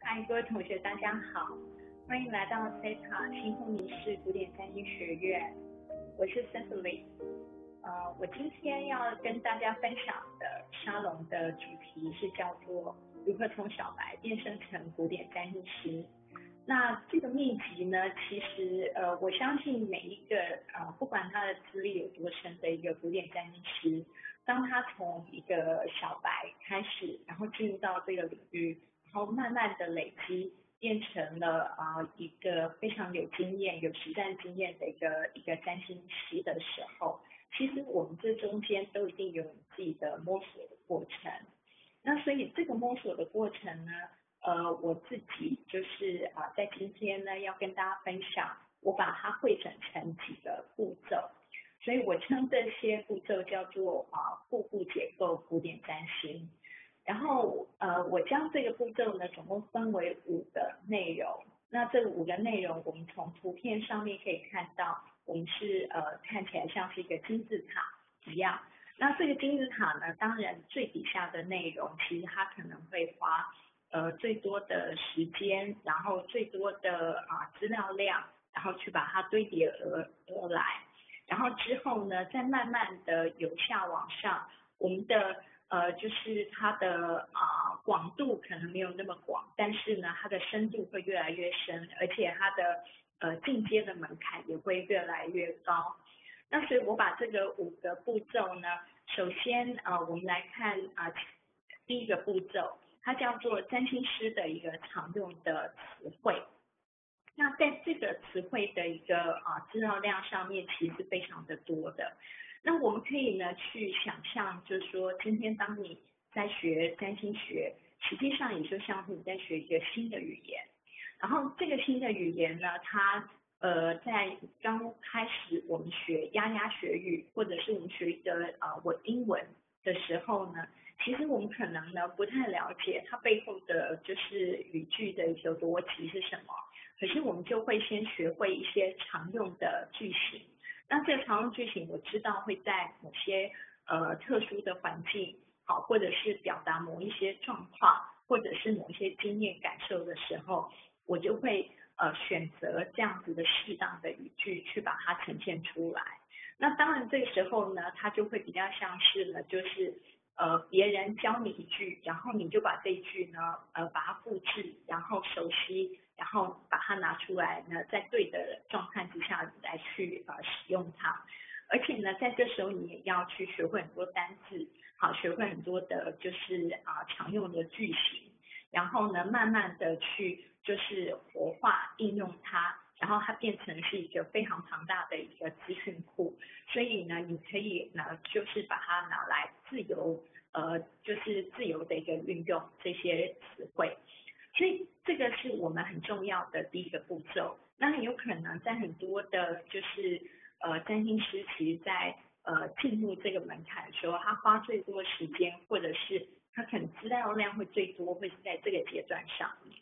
嗨，各位同学，大家好，欢迎来到 Theta 星空凝视古典占星学院，我是 希斯莉。我今天要跟大家分享的沙龙的主题是叫做如何从小白变身成古典占星师。那这个秘籍呢，其实我相信每一个不管他的资历有多深的一个古典占星师，当他从一个小白开始，然后进入到这个领域，然后慢慢的累积，变成了一个非常有经验、有实战经验的一个占星师的时候，其实我们这中间都一定有你自己的摸索的过程。那所以这个摸索的过程呢，我自己就是在今天呢要跟大家分享，我把它汇整成几个步骤，所以我称这些步骤叫做步步解构古典占星。然后我将这个步骤呢总共分为5个内容。那这5个内容，我们从图片上面可以看到，我们是看起来像是一个金字塔一样。那这个金字塔呢，当然最底下的内容，其实它可能会花最多的时间，然后最多的资料量，然后去把它堆叠而来。然后之后呢，再慢慢的由下往上，我们的就是它的广度可能没有那么广，但是呢，它的深度会越来越深，而且它的进阶的门槛也会越来越高。那所以我把这个5个步骤呢，首先我们来看第一个步骤，它叫做占星师的一个常用的词汇。那在这个词汇的一个资料量上面，其实非常的多的。那我们可以呢去想象，就是说今天当你在学占星学，实际上也就像是你在学一个新的语言。然后这个新的语言呢，它在刚开始我们学牙学语，或者是我们学一个英文的时候呢，其实我们可能呢不太了解它背后的就是语句的一个逻辑是什么。可是我们就会先学会一些常用的句型。那这个常用句型，我知道会在某些特殊的环境，好，或者是表达某一些状况，或者是某一些经验感受的时候，我就会选择这样子的适当的语句去把它呈现出来。那当然这个时候呢，它就会比较像是呢，就是别人教你一句，然后你就把这一句呢把它复制，然后熟悉，然后把它拿出来呢，在对的状态之下来去使用它。而且呢，在这时候你也要去学会很多单字，好，学会很多的就是常用的句型，然后呢，慢慢的去就是活化应用它，然后它变成是一个非常庞大的一个资讯库。所以呢，你可以呢，就是把它拿来就是自由的一个运用这些词汇。所以这个是我们很重要的第一个步骤。那很有可能在很多的就是占星师，其实在进入这个门槛的时候，他花最多时间，或者是他可能资料量会最多，会是在这个阶段上面。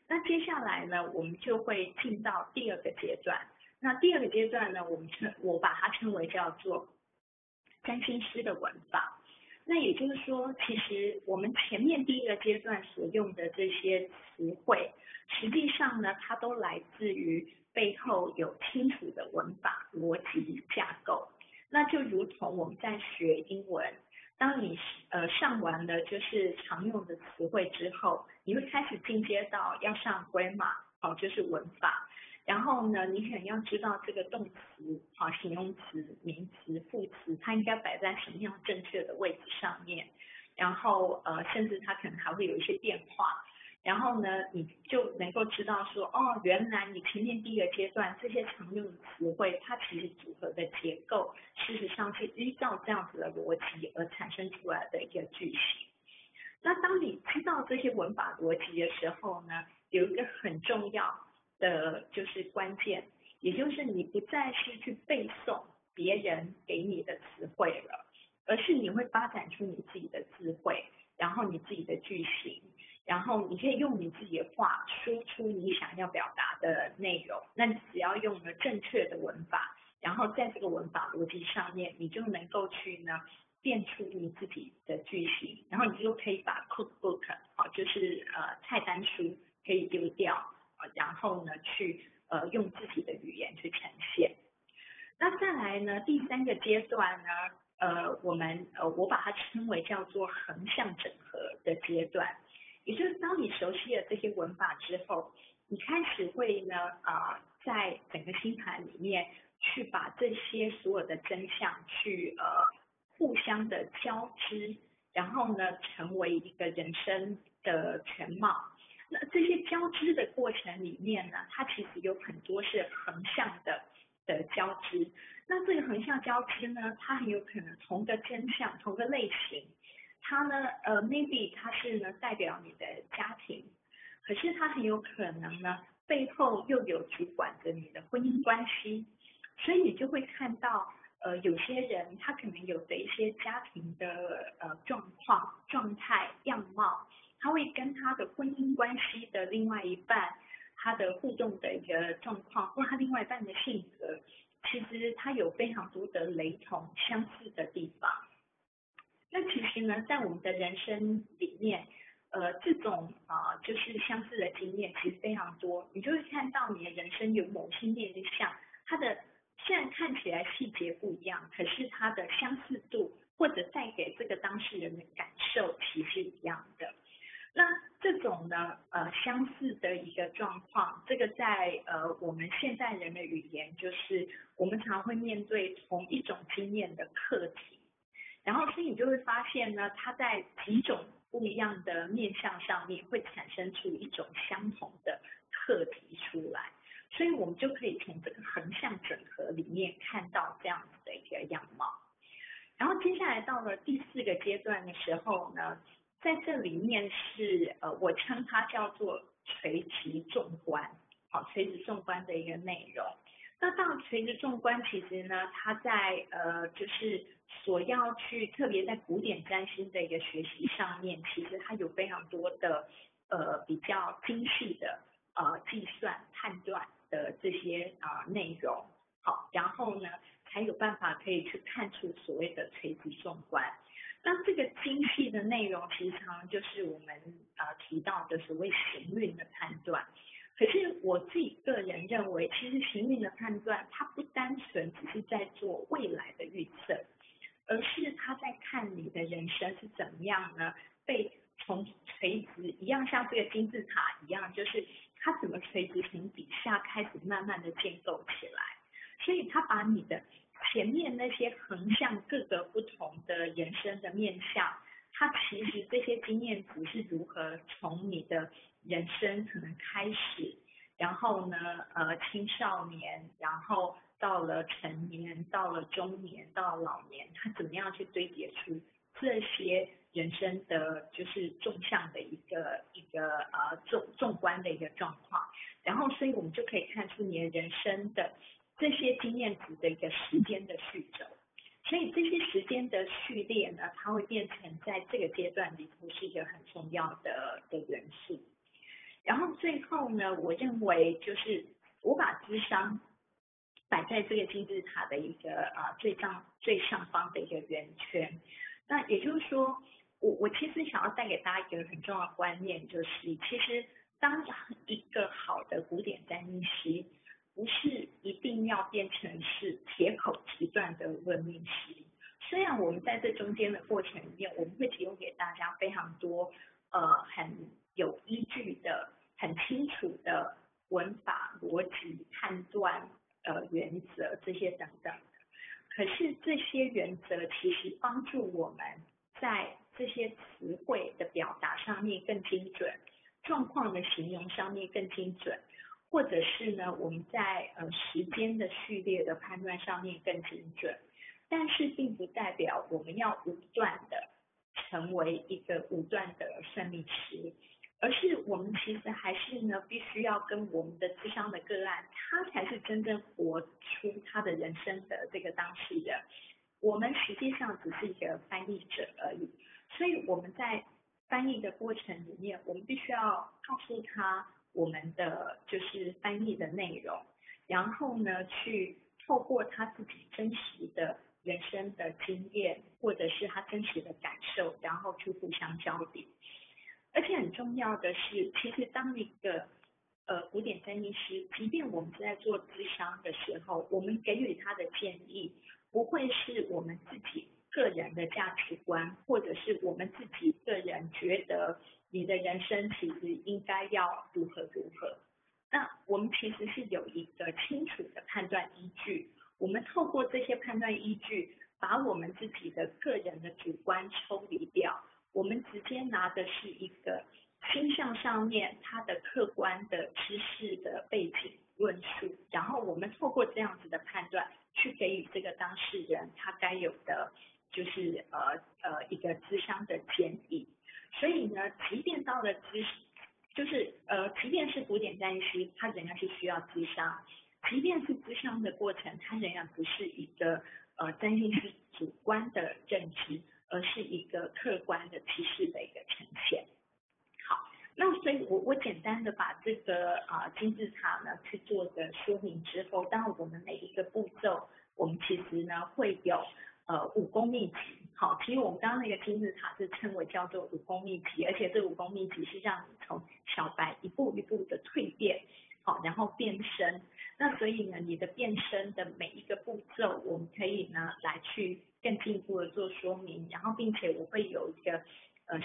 那接下来呢，我们就会进到第2个阶段。那第2个阶段呢，我把它称为叫做占星师的文法。那也就是说，其实我们前面第1个阶段所用的这些词汇，实际上呢，它都来自于背后有清楚的文法、逻辑架构。那就如同我们在学英文，当你上完了就是常用的词汇之后，你会开始进阶到要上 grammar， 就是文法。然后呢，你可能要知道这个动词、形容词、名词、副词，它应该摆在什么样正确的位置上面。然后甚至它可能还会有一些变化。然后呢，你就能够知道说，原来你前面第1个阶段这些常用的词汇，它其实组合的结构，事实上是依照这样子的逻辑而产生出来的一个句型。那当你知道这些文法逻辑的时候呢，有一个很重要的就是关键，也就是你不再是去背诵别人给你的词汇了，而是你会发展出你自己的智慧，然后你自己的句型，然后你可以用你自己的话说出你想要表达的内容。那你只要用了正确的文法，然后在这个文法逻辑上面，你就能够去呢变出你自己的句型，然后你就可以把 cookbook 就是菜单书阶段呢，我把它称为叫做横向整合的阶段，也就是当你熟悉了这些文法之后，你开始会呢在整个星盘里面去把这些所有的真相去互相的交织，然后呢成为一个人生的全貌。那这些交织的过程里面呢，它其实有很多是横向的交织。那这个横向交织呢，它很有可能同个真相、同个类型，它呢maybe 它是呢代表你的家庭，可是它很有可能呢背后又有主管着你的婚姻关系，所以你就会看到有些人他可能有的一些家庭的状况、状态、样貌，他会跟他的婚姻关系的另外一半，他的互动的一个状况，或他另外一半的性格，其实他有非常多的雷同相似的地方。那其实呢，在我们的人生里面，这种就是相似的经验其实非常多，你就会看到你的人生有某些面向，它的虽然看起来细节不一样，可是它的相似度或者带给这个当事人的感受其实是一样的。那这种呢相似的一个状况，这个在我们现代人的语言就是我们常会面对同一种经验的课题，然后所以你就会发现呢，它在几种不一样的面向上面会产生出一种相同的课题出来，所以我们就可以从这个横向整合里面看到这样子的一个样貌。然后接下来到了第4个阶段的时候呢，在这里面是我称它叫做垂直纵观，好，垂直纵观的一个内容。那到垂直纵观，其实呢，它在就是所要去特别在古典占星的一个学习上面，其实它有非常多的比较精细的计算判断的这些内容，好，然后呢才有办法可以去看出所谓的垂直纵观。那这个精细的内容，其实常常就是我们提到的所谓行运的判断。可是我自己个人认为，其实行运的判断，它不单纯只是在做未来的预测，而是它在看你的人生是怎么样呢？被从垂直一样，像这个金字塔一样，就是它怎么垂直从底下开始慢慢的建构起来。所以它把你的前面那些横向各个不同的人生的面向，它其实这些经验值是如何从你的人生可能开始，然后呢青少年，然后到了成年，到了中年，到了老年，它怎么样去堆叠出这些人生的就是纵向的一个纵观的一个状况，然后所以我们就可以看出你的人生的这些经验值的一个时间的序轴。所以这些时间的序列呢，它会变成在这个阶段里头是一个很重要的元素。然后最后呢，我认为就是我把智商摆在这个金字塔的一个最上方的一个圆圈。那也就是说，我其实想要带给大家一个很重要的观念，就是其实当一个好的古典占星师，不是一定要变成是铁口直断的论命师。虽然我们在这中间的过程里面，我们会提供给大家非常多很有依据的、很清楚的文法、逻辑、判断、原则这些等等的。可是这些原则其实帮助我们在这些词汇的表达上面更精准，状况的形容上面更精准。或者是呢，我们在时间的序列的判断上面更精准，但是并不代表我们要武断的成为一个武断的算命师，而是我们其实还是呢，必须要跟我们的諮商的个案，他才是真正活出他的人生的这个当事人，我们实际上只是一个翻译者而已。所以我们在翻译的过程里面，我们必须要告诉他我们的就是翻译的内容，然后呢去透过他自己真实的人生的经验，或者是他真实的感受，然后去互相交流。而且很重要的是，其实当一个古典占星师，即便我们是在做咨商的时候，我们给予他的建议，不会是我们自己个人的价值观，或者是我们自己个人觉得你的人生其实应该要如何如何。那我们其实是有一个清楚的判断依据，我们透过这些判断依据，把我们自己的个人的主观抽离掉，我们直接拿的是一个星象上面它的客观的知识的背景论述，然后我们透过这样子的判断，去给予这个当事人他该有的就是一个咨商的建议。所以呢，即便到了即便是古典占星师，他仍然是需要咨商；即便是咨商的过程，它仍然不是一个占星师主观的认知，而是一个客观的知识的一个呈现。好，那所以我简单的把这个金字塔呢去做个说明之后，当然我们每一个步骤，我们其实呢会有武功秘籍。好，其实我们刚刚那个金字塔是称为叫做武功秘籍，而且这武功秘籍是让你从小白一步一步的蜕变，好，然后变身。那所以呢，你的变身的每一个步骤，我们可以呢来去更进一步的做说明，然后并且我会有一个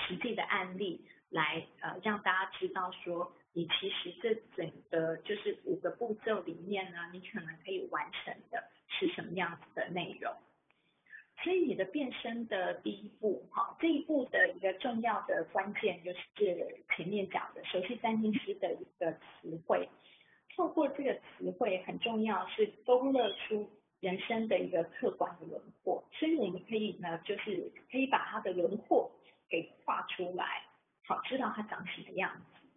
实际的案例来让大家知道说，你其实这整个就是5个步骤里面呢，你可能可以完成的是什么样子的内容。所以你的变身的第一步，这一步的一个重要的关键就是前面讲的熟悉占星师的一个词汇，透过这个词汇很重要是勾勒出人生的一个客观的轮廓，所以我们可以呢就是可以把它的轮廓给画出来，好，知道它长什么样子。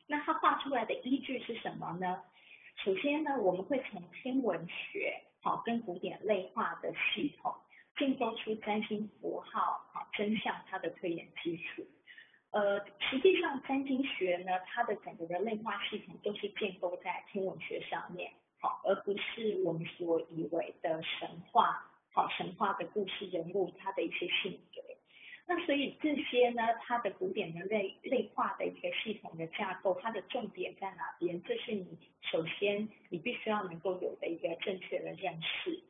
那它画出来的依据是什么呢？首先呢，我们会从天文学跟古典类化的系统建构出占星符号真相它的推演基础。实际上占星学呢，它的整个的类化系统都是建构在天文学上面，而不是我们所以为的神话的故事人物它的一些性格。那所以这些呢，它的古典的类化的一个系统的架构，它的重点在哪边？这是你首先你必须要能够有的一个正确的认识。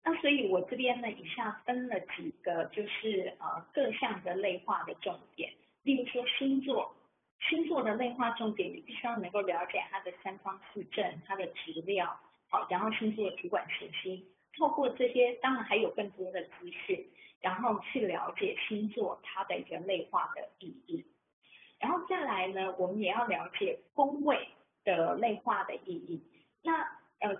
那所以我这边呢，以下分了几个就是各项的类化的重点，例如说星座的类化重点，你必须要能够了解它的三方四正、它的质料，好，然后星座的主管行星，透过这些，当然还有更多的资讯，然后去了解星座它的一个类化的意义。然后再来呢，我们也要了解宫位的类化的意义。那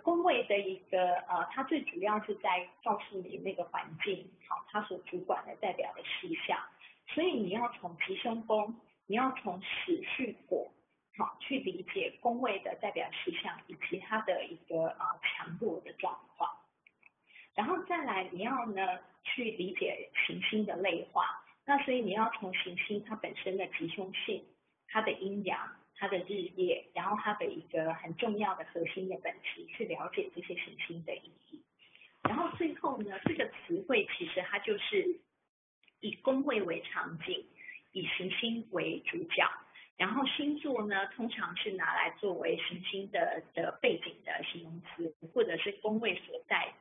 宫位的一个它最主要是在告诉你那个环境，好，它所主管的代表的事项。所以你要从吉凶宫，你要从始序果，好，去理解宫位的代表事项以及它的一个强弱的状况。然后再来，你要呢去理解行星的类化。那所以你要从行星它本身的吉凶性、它的阴阳、它的日夜，然后它的一个很重要的核心的本质，去了解这些行星的意义。然后最后呢，这个词汇其实它就是以宫位为场景，以行星为主角，然后星座呢通常是拿来作为行星的背景的形容词，或者是宫位所在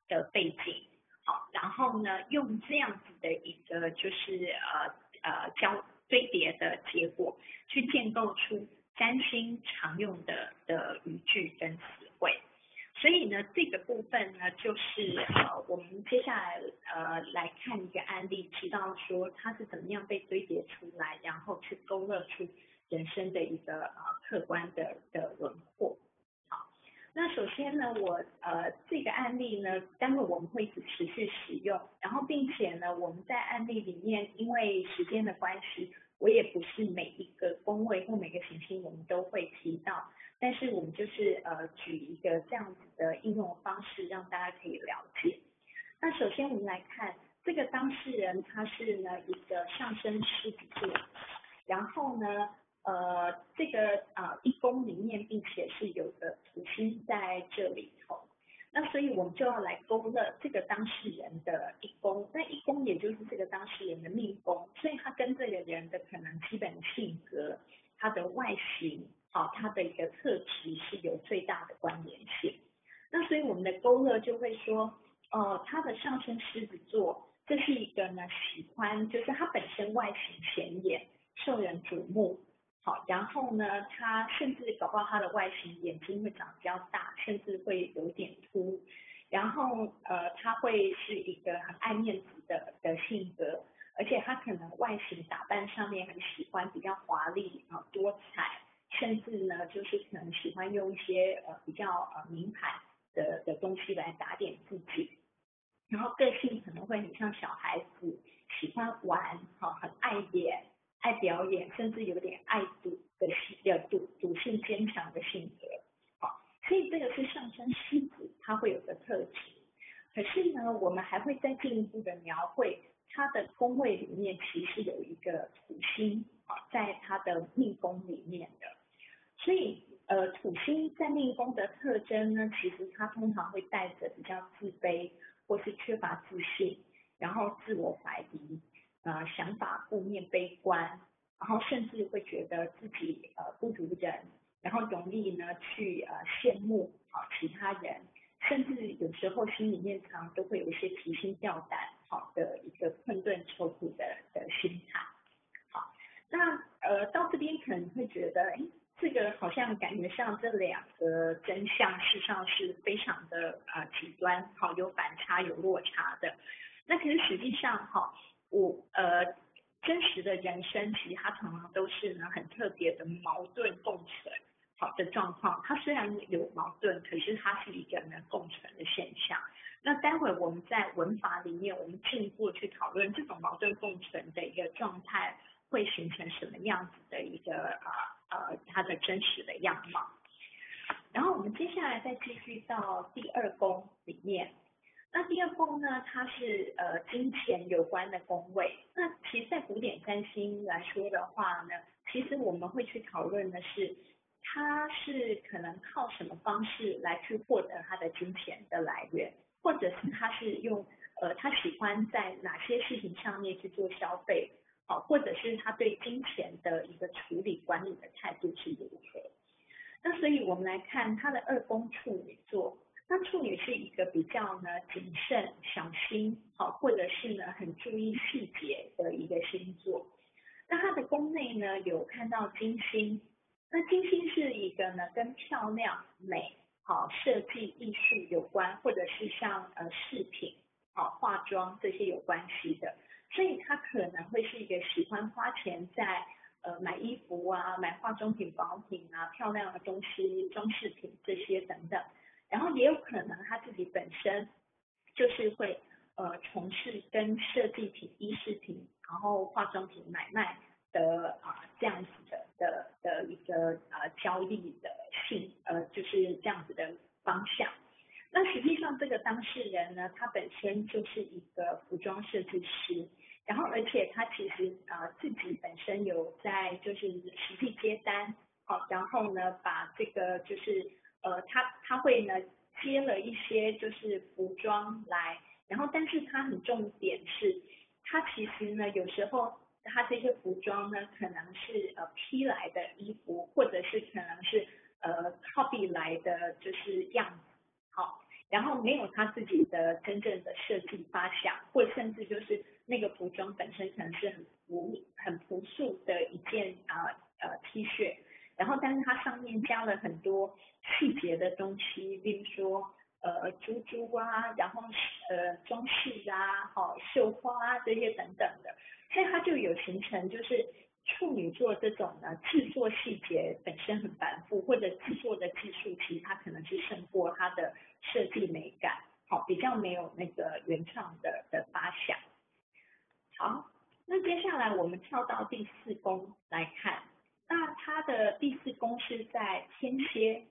的背景。好，然后呢，用这样子的一个就是堆叠的结果，去建构出占星常用的语句跟词汇。所以呢，这个部分呢，就是我们接下来来看一个案例，知道说它是怎么样被堆叠出来，然后去勾勒出人生的一个客观的轮廓。好，那首先呢，我这个案例呢，待会我们会持续使用，然后并且呢，我们在案例里面，因为时间的关系，我也不是每一个宫位或每个行星我们都会提到，但是我们就是举一个这样子的应用方式，让大家可以了解。那首先我们来看这个当事人，他是呢一个上升狮子座，然后呢这个一宫里面，并且是有个土星在这里头。那所以我们就要来勾勒这个当事人的一宫，那一宫也就是这个当事人的命宫，所以他跟这个人的可能基本性格、他的外形、他的一个特质是有最大的关联性。那所以我们的勾勒就会说，他的上升狮子座，这是一个呢喜欢，就是他本身外形显眼，受人瞩目。好，然后呢，他甚至搞不好他的外形眼睛会长比较大，甚至会有点凸。然后他会是一个很爱面子的性格，而且他可能外形打扮上面很喜欢比较华丽多彩，甚至呢就是可能喜欢用一些比较名牌的东西来打点自己。然后个性可能会很像小孩子，喜欢玩，很爱演、爱表演，甚至有点爱赌赌性坚强的性格。好，所以这个是上升狮子它会有的特质。可是呢，我们还会再进一步的描绘它的宫位里面，其实有一个土星在它的命宫里面的。所以土星在命宫的特征呢，其实它通常会带着比较自卑，或是缺乏自信，然后自我怀疑，想法负面悲观，然后甚至会觉得自己不如人，然后容易呢去羡慕其他人，甚至有时候心里面常都会有一些提心吊胆的一个困顿愁苦的心态。好，那到这边可能会觉得，这个好像感觉上这两个真相事实上是非常的极端，有反差有落差的。那可是实际上真实的人生其实它常常都是呢很特别的矛盾共存的状况。它虽然有矛盾，可是它是一个呢共存的现象。那待会我们在文法里面，我们进一步去讨论这种矛盾共存的一个状态会形成什么样子的一个它的真实的样貌。然后我们接下来再继续到第二宫里面。那第二宫呢，它是金钱有关的宫位。那其实，在古典占星来说的话呢，其实我们会去讨论的是，它是可能靠什么方式来去获得它的金钱的来源，或者是他是用他喜欢在哪些事情上面去做消费，或者是他对金钱的一个处理管理的态度是如何。那所以我们来看他的二宫处女座。那处女是一个比较呢谨慎、小心，或者是呢很注意细节的一个星座。那它的宫内呢有看到金星，那金星是一个呢跟漂亮、美、设计、艺术有关，或者是像饰品、化妆这些有关系的，所以它可能会是一个喜欢花钱在买衣服啊、买化妆品、保养品啊、漂亮的东西、装饰品这些等等。然后也有可能他自己本身就是会从事跟设计品、衣饰品，然后化妆品买卖的这样子的一个交易的就是这样子的方向。那实际上这个当事人呢，他本身就是一个服装设计师，然后而且他其实自己本身有在就是实际接单，然后呢把这个就是他会呢接了一些就是服装来，然后但是他很重点是，他其实呢有时候他这些服装呢可能是批来的衣服，或者是可能是copy 来的就是样子，然后没有他自己的真正的设计发想，或甚至就是那个服装本身可能是很朴素的一件T 恤。然后但是它上面加了很多细节的东西，例如说珠珠啊，然后装饰啊，绣花啊这些等等的，所以它就有形成就是处女座这种呢制作细节本身很繁复，或者制作的技术其实它可能是胜过它的设计美感，比较没有那个原创的发想。好，那接下来我们跳到第四宫来看。那它的第四宫是在天蝎，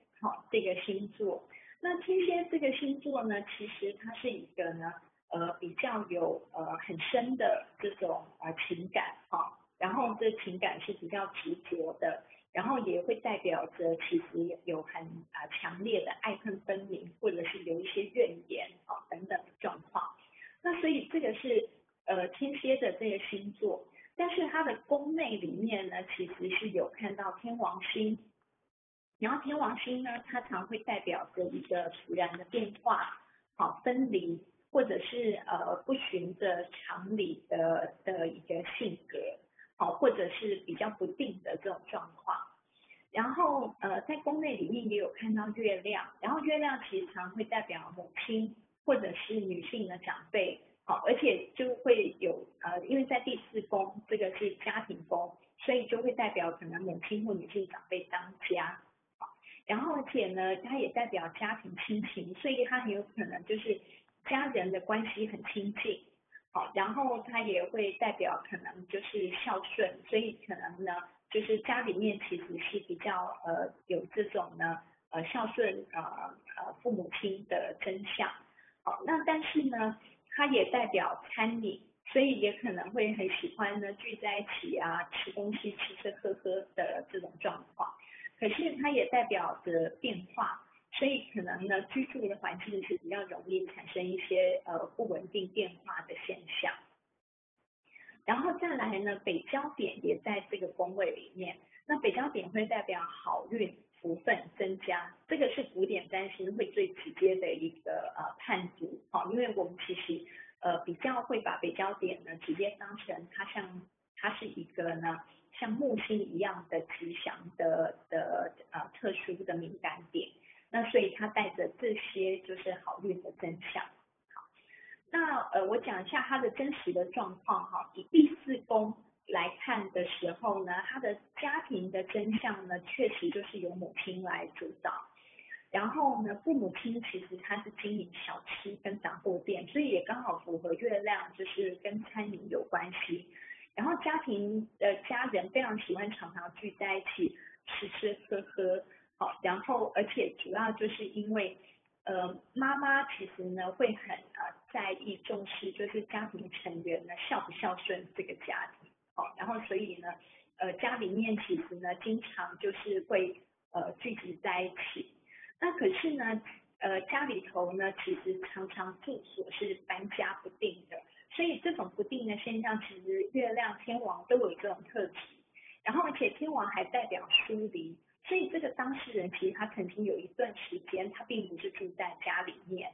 这个星座。那天蝎这个星座呢，其实它是一个呢，比较有很深的这种情感，然后这情感是比较执着的，然后也会代表着其实有很强烈的爱恨分明，或者是有一些怨言等等的状况。那所以这个是天蝎的这个星座。但是它的宫内里面呢，其实是有看到天王星，然后天王星呢，它常会代表着一个突然的变化，分离，或者是不循着常理的一个性格，或者是比较不定的这种状况。然后在宫位里面也有看到月亮，然后月亮其实常会代表母亲或者是女性的长辈，而且就会有因为在第4宫这个是家庭宫，所以就会代表可能母亲或女性长辈当家，然后而且呢它也代表家庭亲情，所以它很有可能就是家人的关系很亲近，然后它也会代表可能就是孝顺，所以可能呢就是家里面其实是比较有这种呢孝顺父母亲的真相。那但是呢它也代表餐饮，所以也可能会很喜欢呢聚在一起啊，吃东西吃吃喝喝的这种状况。可是它也代表着变化，所以可能呢居住的环境是比较容易产生一些不稳定变化的现象。然后再来呢，北交点也在这个宫位里面，那北交点会代表好运、福分增加，这个是古典占星会最直接的一个判读，因为我们其实比较会把北交点呢直接当成它是一个呢像木星一样的吉祥的特殊的敏感点，那所以它带着这些就是好运的真相。那我讲一下它的真实的状况哈，以第4宫来看的时候呢，它的家庭的真相呢，确实就是由母亲来主导。然后呢，父母亲其实他是经营小吃跟杂货店，所以也刚好符合月亮，就是跟餐饮有关系。然后家庭的家人非常喜欢常常聚在一起吃吃喝喝，然后而且主要就是因为妈妈其实呢会很在意重视，就是家庭成员呢孝不孝顺这个家庭，然后所以呢家里面其实呢经常就是会聚集在一起。那可是呢家里头呢其实常常住所是搬家不定的，所以这种不定的现象其实月亮天王都有这种特质。然后而且天王还代表疏离，所以这个当事人其实他曾经有一段时间他并不是住在家里面，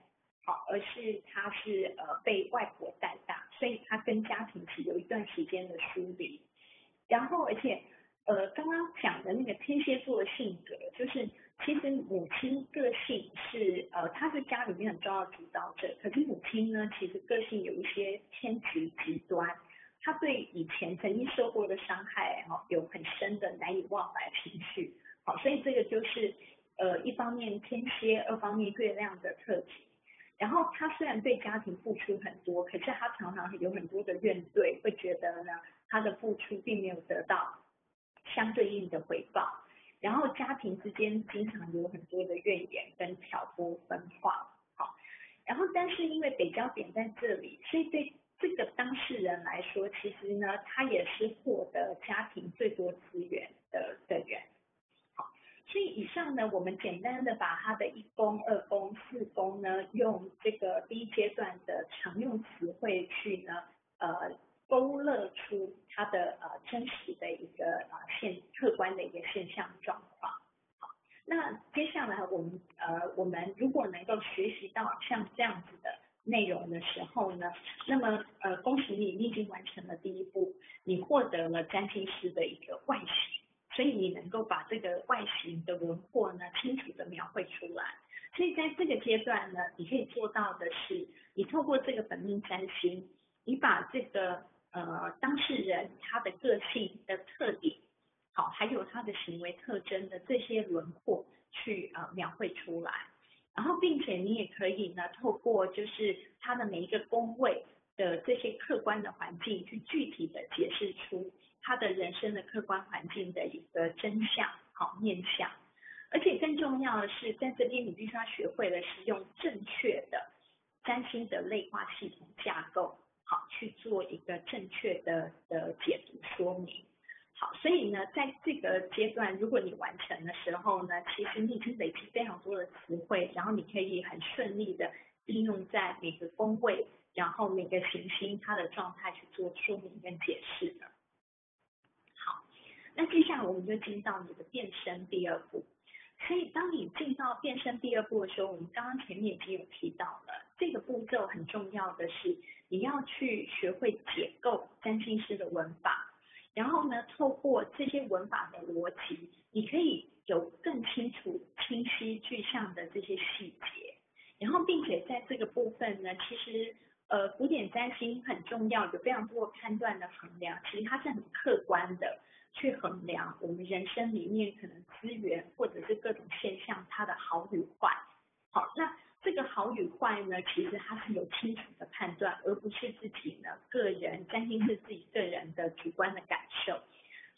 而是他是被外婆带大，所以他跟家庭其实有一段时间的疏离。然后而且刚刚讲的那个天蝎座的性格，就是其实母亲个性是她是家里面很重要的主导者，可是母亲呢其实个性有一些偏执极端，他对以前曾经受过的伤害有很深的难以忘怀情绪，所以这个就是一方面天蝎，二方面月亮的特质。然后他虽然对家庭付出很多，可是他常常有很多的怨怼，会觉得呢他的付出并没有得到相对应的回报，然后家庭之间经常有很多的怨言跟挑拨分化，然后但是因为北交点在这里，所以对这个当事人来说，其实呢他也是获得家庭最多资源的人。所以以上呢，我们简单的把它的1宫、2宫、4宫呢，用这个第一阶段的常用词汇去呢，勾勒出它的真实的一个客观的一个现象状况。好，那接下来我们如果能够学习到像这样子的内容的时候呢，那么恭喜你，你已经完成了第1步，你获得了占星师的一个外形。所以你能够把这个外形的轮廓呢清楚的描绘出来，所以在这个阶段呢，你可以做到的是，你透过这个本命占星，你把这个当事人他的个性的特点，好，还有他的行为特征的这些轮廓去描绘出来，然后并且你也可以呢透过就是他的每一个宫位的这些客观的环境去具体的解释出他的人生的客观环境的一个真相，面向。而且更重要的是，在这边你必须要学会的是用正确的占星的类化系统架构，好去做一个正确的解读说明。好，所以呢，在这个阶段，如果你完成的时候呢，其实你已经累积非常多的词汇，然后你可以很顺利的应用在每个宫位，然后每个行星它的状态去做说明跟解释的。那接下来我们就进到你的变身第2步。所以当你进到变身第2步的时候，我们刚刚前面已经有提到了，这个步骤很重要的是，你要去学会解构占星师的文法，然后呢，透过这些文法的逻辑，你可以有更清楚、清晰、具象的这些细节，然后并且在这个部分呢，其实古典占星很重要，有非常多的判断的衡量，其实它是很客观的去衡量我们人生里面可能资源或者是各种现象它的好与坏。好，那这个好与坏呢，其实它是有清楚的判断，而不是自己呢个人占星是自己个人的主观的感受。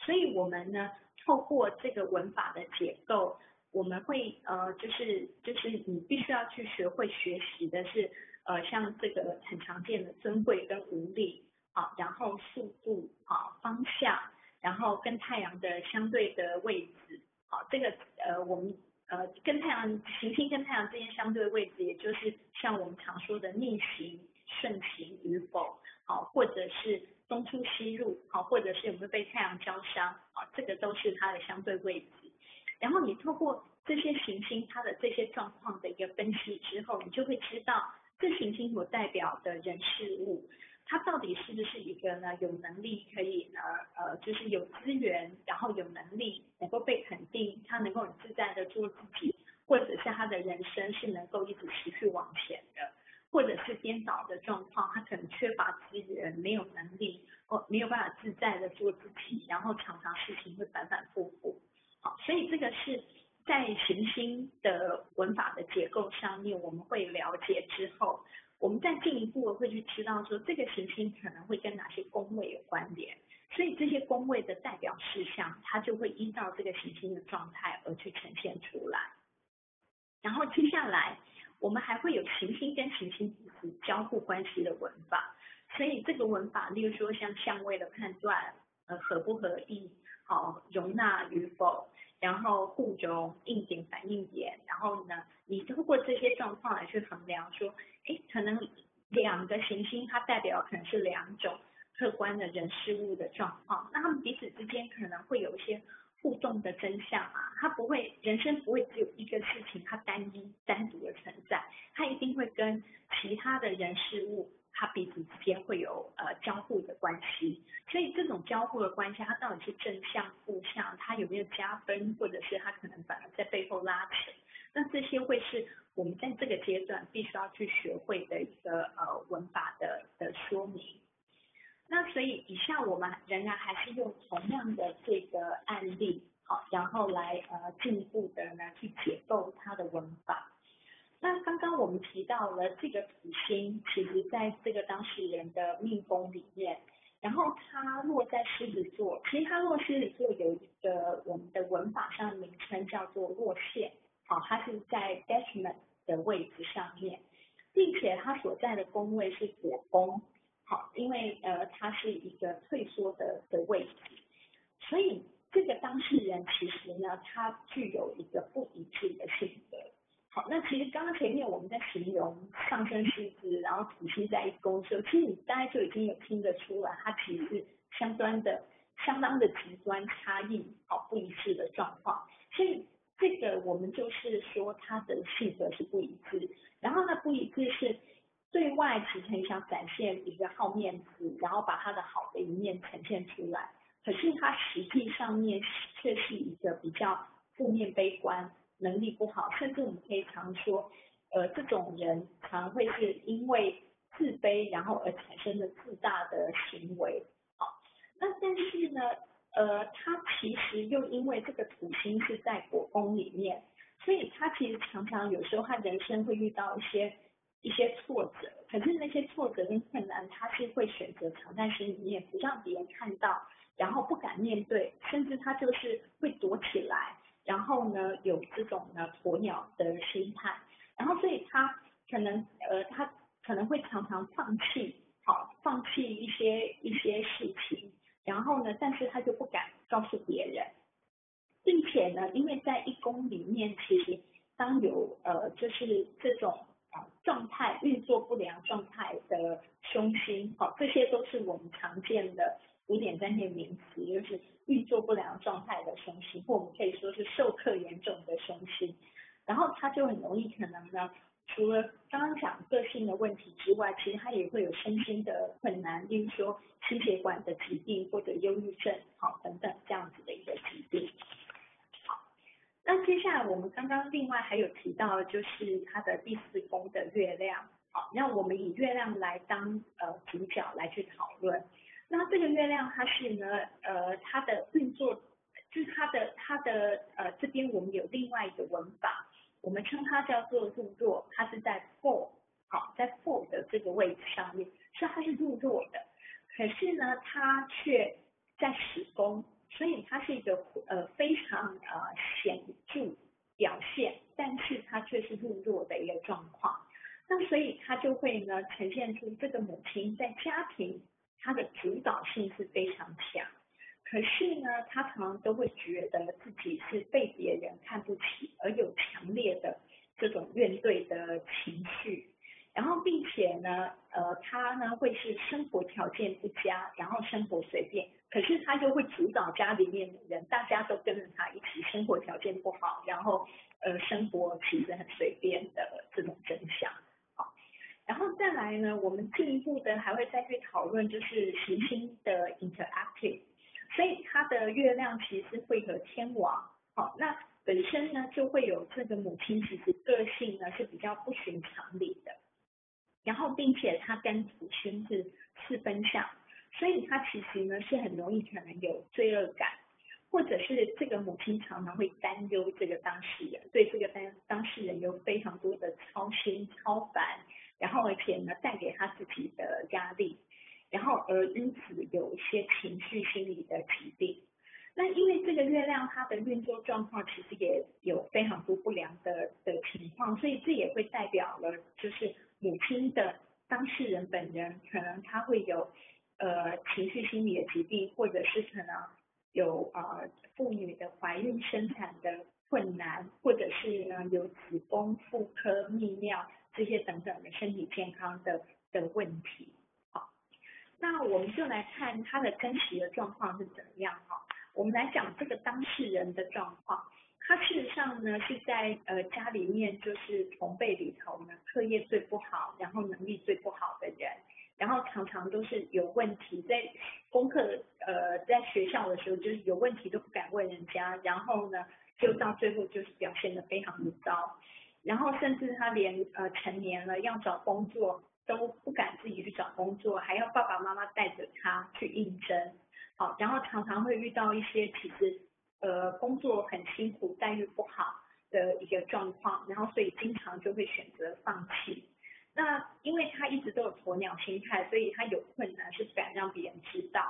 所以我们呢透过这个文法的结构，我们会就是你必须要去学会学习的是像这个很常见的尊贵跟无力，好，然后速度，好，方向，然后跟太阳的相对的位置，好，这个我们跟太阳行星跟太阳之间相对的位置，也就是像我们常说的逆行、顺行与否，好，或者是东出西入，好，或者是有没有被太阳焦伤，好，这个都是它的相对位置。然后你透过这些行星它的这些状况的一个分析之后，你就会知道这行星所代表的人事物，它到底是不是一个呢有能力可以呢就是有资源，然后有能力能够被肯定，他能够很自在的做自己，或者是他的人生是能够一直持续往前的，或者是颠倒的状况，他可能缺乏资源，没有能力，没有办法自在的做自己，然后常常事情会反反复复。好，所以这个是在行星的文法的结构上面，我们会了解之后，我们再进一步会去知道说这个行星可能会跟哪些宫位有关联，所以这些宫位的代表事项，它就会依照这个行星的状态而去呈现出来。然后接下来我们还会有行星跟行星彼此交互关系的文法，所以这个文法，例如说像相位的判断，合不合意，好，容纳与否，然后互容、应点、反应点，然后呢，你透过这些状况来去衡量说，可能两个行星它代表可能是两种客观的人事物的状况，那他们彼此之间可能会有一些互动的真相啊，它不会，人生不会只有一个事情它单独的存在，它一定会跟其他的人事物它彼此之间会有交互的关系，所以这种交互的关系，它到底是正向负向，它有没有加分，或者是它可能反而在背后拉扯，那这些会是我们在这个阶段必须要去学会的一个文法的说明。那所以以下我们仍然还是用同样的这个案例，好，然后来进一步的呢去解构它的文法。那刚刚我们提到了这个土星，其实在这个当事人的命宫里面，然后它落在狮子座，其实它落狮子座有一个我们的文法上的名称叫做落线，好，它是在 detachment 的位置上面，并且它所在的宫位是火宫，好，因为它是一个退缩的位置，所以这个当事人其实呢，他具有一个不一致的性格。好，那其实刚刚前面我们在形容上升狮子，然后土星在一宫的时候，其实你大概就已经有听得出来，它其实是相当的极端差异，好，不一致的状况。所以这个我们就是说他的性格是不一致，然后呢不一致是对外其实很想展现一个好面子，然后把他的好的一面呈现出来，可是他实际上面却是一个比较负面悲观，能力不好，甚至我们可以常说，这种人常会是因为自卑，然后而产生的自大的行为。好，那但是呢，他其实又因为这个土星是在火宫里面，所以他其实常常有时候他人生会遇到一些挫折，可是那些挫折跟困难，他是会选择藏在心里面，不让别人看到，然后不敢面对，甚至他就是会躲起来。然后呢，有这种呢鸵鸟的心态，然后所以他可能会常常放弃一些事情，然后呢，但是他就不敢告诉别人，并且呢，因为在一宫里面，其实当有就是这种状态运作不良状态的凶星，好，这些都是我们常见的古典占星名词，就是运作不良状态的凶星，或我们可以说是受克严重的凶星，然后它就很容易可能呢除了刚刚讲个性的问题之外，其实他也会有身心的困难，例如说心血管的疾病或者忧郁症，等等这样子的一个疾病。那接下来我们刚刚另外还有提到，就是它的第4宫的月亮。那我们以月亮来当主角来去讨论。那这个月亮它是呢它的运作，就是它的这边我们有另外一个文法，我们称它叫做入弱，它是在 4， 在 4的这个位置上面，所以它是入弱的。可是呢它却在10宫。所以它是一个非常显著表现，但是它却是入弱的一个状况。那所以它就会呢呈现出这个母亲在家庭她的主导性是非常强，可是呢她常常都会觉得自己是被别人看不起，而有强烈的这种怨怼的情绪。然后并且呢他呢会是生活条件不佳，然后生活随便，可是他就会主导家里面的人，大家都跟着他一起生活条件不好，然后生活其实很随便的这种真相。好，然后再来呢，我们进一步的还会再去讨论就是行星的 interactive， 所以它的月亮其实会和天王。好，那本身呢就会有这个母亲其实个性呢是比较不寻常理的。然后并且它跟土星是4分相，所以它其实呢是很容易可能有罪恶感，或者是这个母亲常常会担忧这个当事人，对这个当事人有非常多的操心操烦，然后而且呢带给他自己的压力，然后而因此有一些情绪心理的疾病。那因为这个月亮它的运作状况其实也有非常多不良的情况，所以这也会代表了就是母亲的当事人本人可能他会有情绪心理的疾病，或者是可能有妇女的怀孕生产的困难，或者是呢有子宫妇科泌尿这些等等的身体健康的问题。好，那我们就来看他的真实的状况是怎么样。我们来讲这个当事人的状况，他事实上呢是在家里面就是同辈里头呢课业最不好，然后能力最不好的人，然后常常都是有问题，在功课在学校的时候就是有问题都不敢问人家，然后呢就到最后就是表现得非常的糟，然后甚至他连成年了要找工作都不敢自己去找工作，还要爸爸妈妈带着他去应征。好，然后常常会遇到一些其实工作很辛苦，待遇不好的一个状况，然后所以经常就会选择放弃。那因为他一直都有鸵鸟心态，所以他有困难是不敢让别人知道。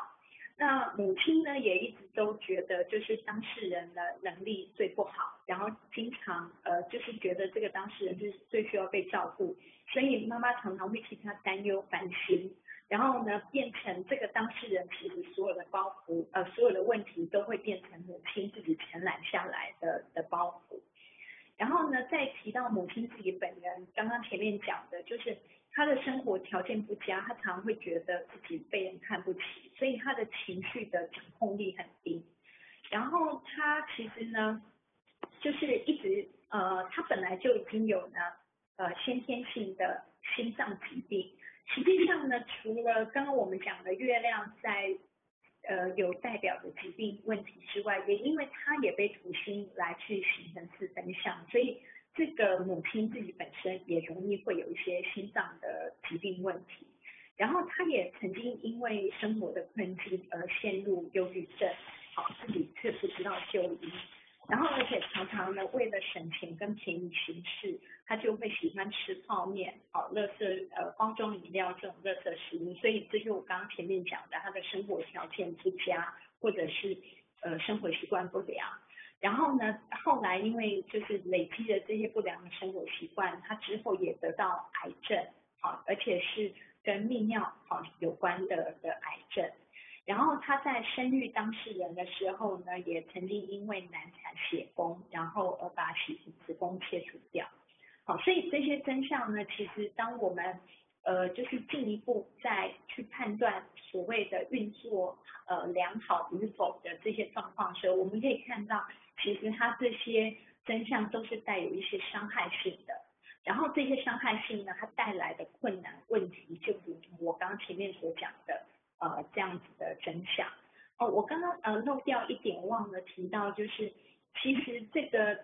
那母亲呢也一直都觉得就是当事人的能力最不好，然后经常就是觉得这个当事人就是最需要被照顾，所以妈妈常常会替他担忧烦心。然后呢，变成这个当事人其实所有的包袱，所有的问题都会变成母亲自己承揽下来的包袱。然后呢，再提到母亲自己本人，刚刚前面讲的就是她的生活条件不佳，她常常会觉得自己被人看不起，所以她的情绪的掌控力很低。然后她其实呢，就是一直她本来就已经有呢先天性的心脏疾病。实际上呢，除了刚刚我们讲的月亮在有代表的疾病问题之外，也因为它也被土星来去形成4分相，所以这个母亲自己本身也容易会有一些心脏的疾病问题。然后她也曾经因为生活的困境而陷入忧郁症，自己却不知道就医。然后而且常常呢，为了省钱跟便宜行事，他就会喜欢吃泡面、垃圾包装饮料这种垃圾食物，所以这就是我刚刚前面讲的，他的生活条件不佳，或者是生活习惯不良。然后呢，后来因为就是累积了这些不良的生活习惯，他之后也得到癌症，而且是跟泌尿有关的癌症。然后他在生育当事人的时候呢，也曾经因为难产血崩，然后而把子宫切除掉。好，所以这些真相呢，其实当我们就是进一步再去判断所谓的运作良好与否的这些状况的时候，我们可以看到，其实它这些真相都是带有一些伤害性的。然后这些伤害性呢，它带来的困难问题，就如同我刚刚前面所讲的这样子的真相。我刚刚漏掉一点忘了提到，就是其实这个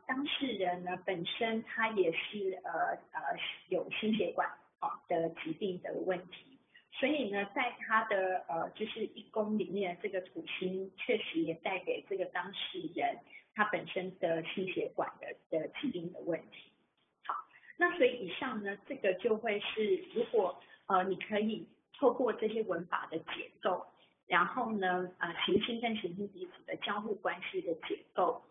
当事人呢本身他也是有心血管的疾病的问题，所以呢在他的就是一宫里面这个土星确实也带给这个当事人他本身的心血管的疾病的问题。好，那所以以上呢这个就会是如果你可以透过这些文法的结构，然后呢行星跟行星彼此的交互关系的结构，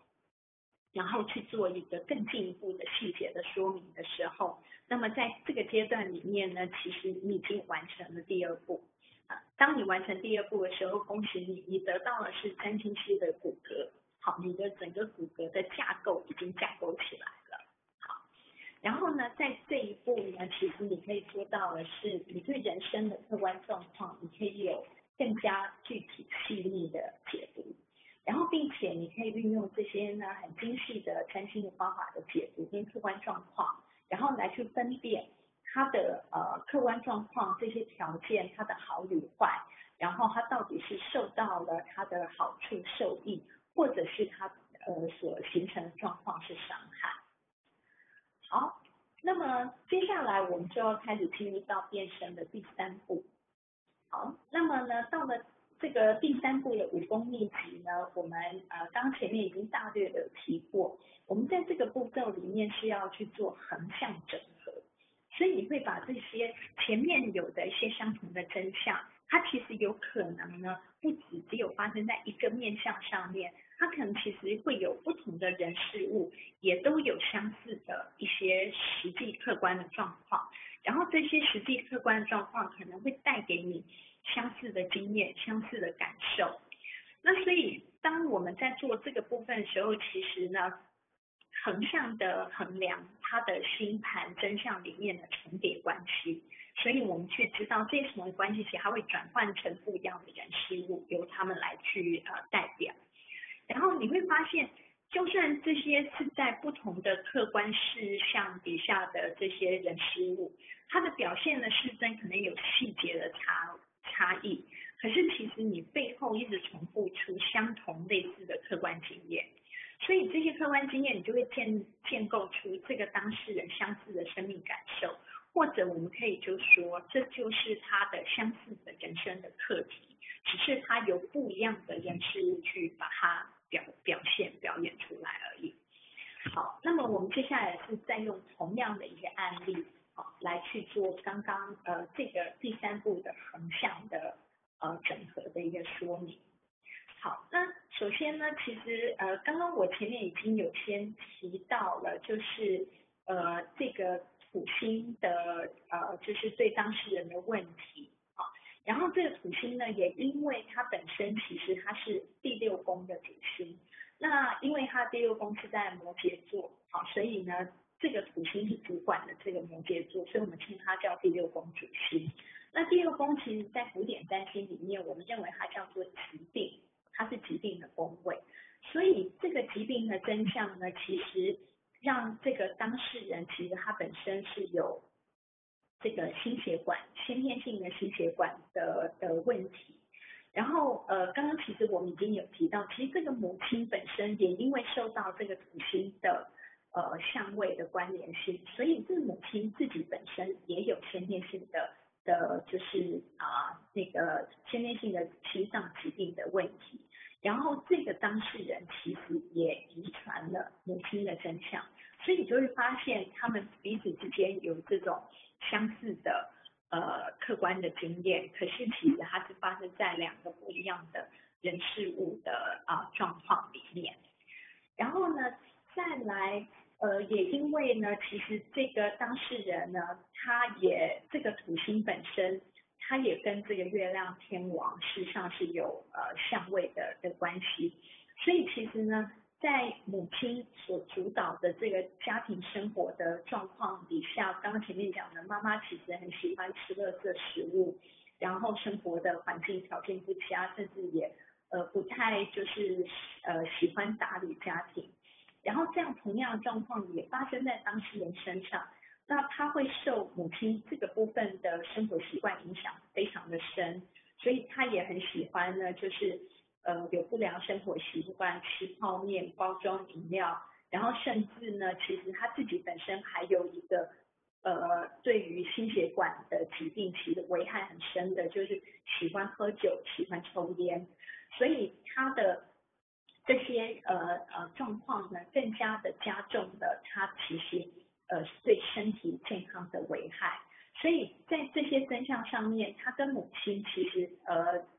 然后去做一个更进一步的细节的说明的时候，那么在这个阶段里面呢，其实你已经完成了第二步。当你完成第二步的时候，恭喜你，你得到的是占星师的骨骼。好，你的整个骨骼的架构已经架构起来了。好，然后呢，在这一步呢，其实你可以做到的是，你对人生的客观状况，你可以有更加具体细腻的解读。然后，并且你可以运用这些呢很精细的占星的方法的解读跟客观状况，然后来去分辨它的客观状况这些条件它的好与坏，然后它到底是受到了它的好处受益，或者是它所形成的状况是伤害。好，那么接下来我们就要开始进入到变身的第三步。好，那么呢到了这个第三步的5宫秘籍呢，我们刚前面已经大略的提过，我们在这个步骤里面是要去做横向整合，所以你会把这些前面有的一些相同的真相，它其实有可能呢不只有发生在一个面向上面，它可能其实会有不同的人事物也都有相似的一些实际客观的状况，然后这些实际客观的状况可能会带给你相似的经验、相似的感受。那所以当我们在做这个部分的时候，其实呢横向的衡量它的星盘真相里面的重叠关系，所以我们去知道这些什么关系，其实它会转换成不一样的人事物，由他们来去代表。然后你会发现，就算这些是在不同的客观事项底下的这些人事物，它的表现的失真可能有细节的差异，可是其实你背后一直重复出相同类似的客观经验，所以这些客观经验你就会建构出这个当事人相似的生命感受，或者我们可以就说这就是他的相似的人生的课题，只是他由不一样的人事物去把它表演出来而已。好，那么我们接下来是再用同样的一个案例来去做刚刚这个第三步的横向的整合的一个说明。好，那首先呢，其实刚刚我前面已经有先提到了，就是这个土星的就是对当事人的问题。然后这个土星呢，也因为它本身其实它是第6宫的主星，那因为它第6宫是在摩羯座，好，所以呢这个土星是主管的这个摩羯座，所以我们称它叫第6宫主星。那第6宫其实在古典占星里面，我们认为它叫做疾病，它是疾病的宫位，所以这个疾病的真相呢，其实让这个当事人其实他本身是有这个心血管先天性的心血管的问题。然后刚刚其实我们已经有提到，其实这个母亲本身也因为受到这个土星的相位的关联性，所以这个母亲自己本身也有先天性的就是那个先天性的心脏疾病的问题。然后这个当事人其实也遗传了母亲的真相，所以你就会发现他们彼此之间有这种相似的客观的经验，可是其实它是发生在2个不一样的人事物的状况里面。然后呢，再来也因为呢，其实这个当事人呢，他也这个土星本身，它也跟这个月亮天王事实上是有相位的关系，所以其实呢，在母亲所主导的这个家庭生活的状况底下，刚刚前面讲的，妈妈其实很喜欢吃垃圾食物，然后生活的环境条件不佳，甚至也不太就是喜欢打理家庭，然后这样同样的状况也发生在当事人身上，那他会受母亲这个部分的生活习惯影响非常的深，所以他也很喜欢呢，就是有不良生活习惯，吃泡面、包装饮料，然后甚至呢，其实他自己本身还有一个对于心血管的疾病其实危害很深的，就是喜欢喝酒、喜欢抽烟，所以他的这些状况呢，更加的加重了他其实对身体健康的危害。所以在这些真相上面，他跟母亲其实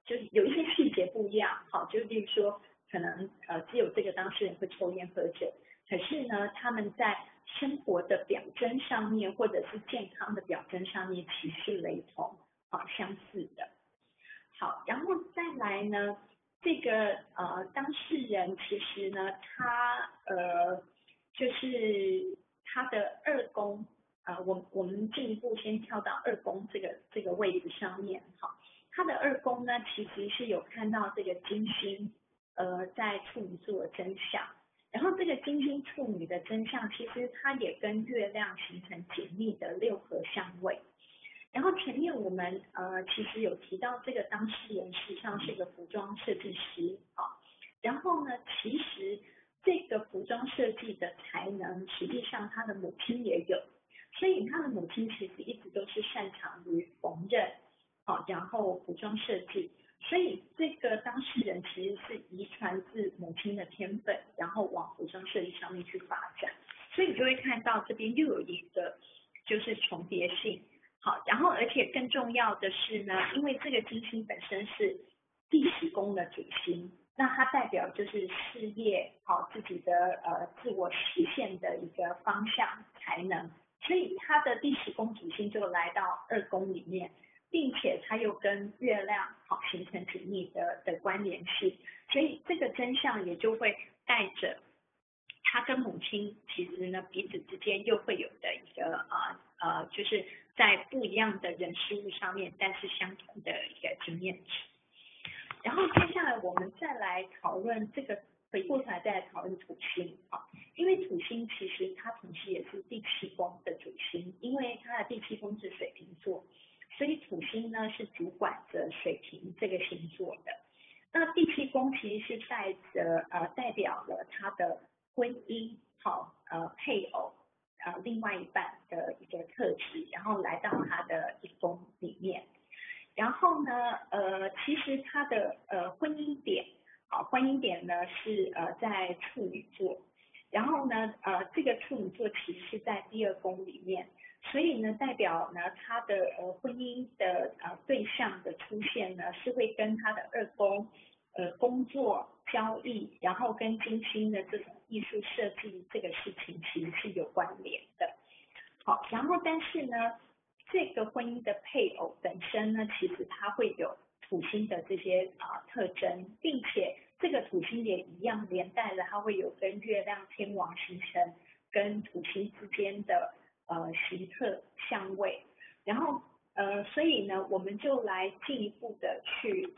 就是有一些细节不一样，好，就例如说可能只有这个当事人会抽烟喝酒，可是呢，他们在生活的表征上面，或者是健康的表征上面，其实是雷同，好相似的。好，然后再来呢，这个当事人其实呢，他就是他的二宫我们进一步先跳到二宫这个位置上面，好，他的二宫呢其实是有看到这个金星在处女座的真相，然后这个金星处女的真相，其实它也跟月亮形成紧密的六合相位。然后前面我们其实有提到这个当事人实际上是个服装设计师然后呢其实这个服装设计的才能实际上他的母亲也有，所以他的母亲其实一直都是擅长于缝纫然后服装设计，所以这个当事人其实是遗传自母亲的天分，然后往服装设计上面去发展，所以你就会看到这边又有一个就是重叠性。好，然后而且更重要的是呢，因为这个金星本身是第10宫的主星，那它代表就是事业自己的自我实现的一个方向才能，所以它的第10宫主星就来到2宫里面，并且它又跟月亮形成紧密的关联性，所以这个真相也就会带着他跟母亲其实呢彼此之间又会有的一个就是在不一样的人事物上面，但是相同的一个经验值。然后接下来我们再来讨论这个，回过头来再来讨论土星因为土星其实它同时也是第7宫的主星，因为它的第7宫是水瓶座，所以土星呢是主管着水瓶这个星座的。那第7宫其实是代表了他的婚姻配偶另外一半的一个特质，然后来到他的1宫里面。然后呢其实他的婚姻点呢是在处女座，然后呢这个处女座其实是在第2宫里面，所以呢代表呢他的婚姻的对象的出现呢是会跟他的2宫工作交易，然后跟金星的这种艺术设计这个事情其实是有关联的。好，然后但是呢这个婚姻的配偶本身呢其实它会有土星的这些特征，并且这个土星也一样连带了它会有跟月亮天王形成跟土星之间的形特相位，然后所以呢我们就来进一步的去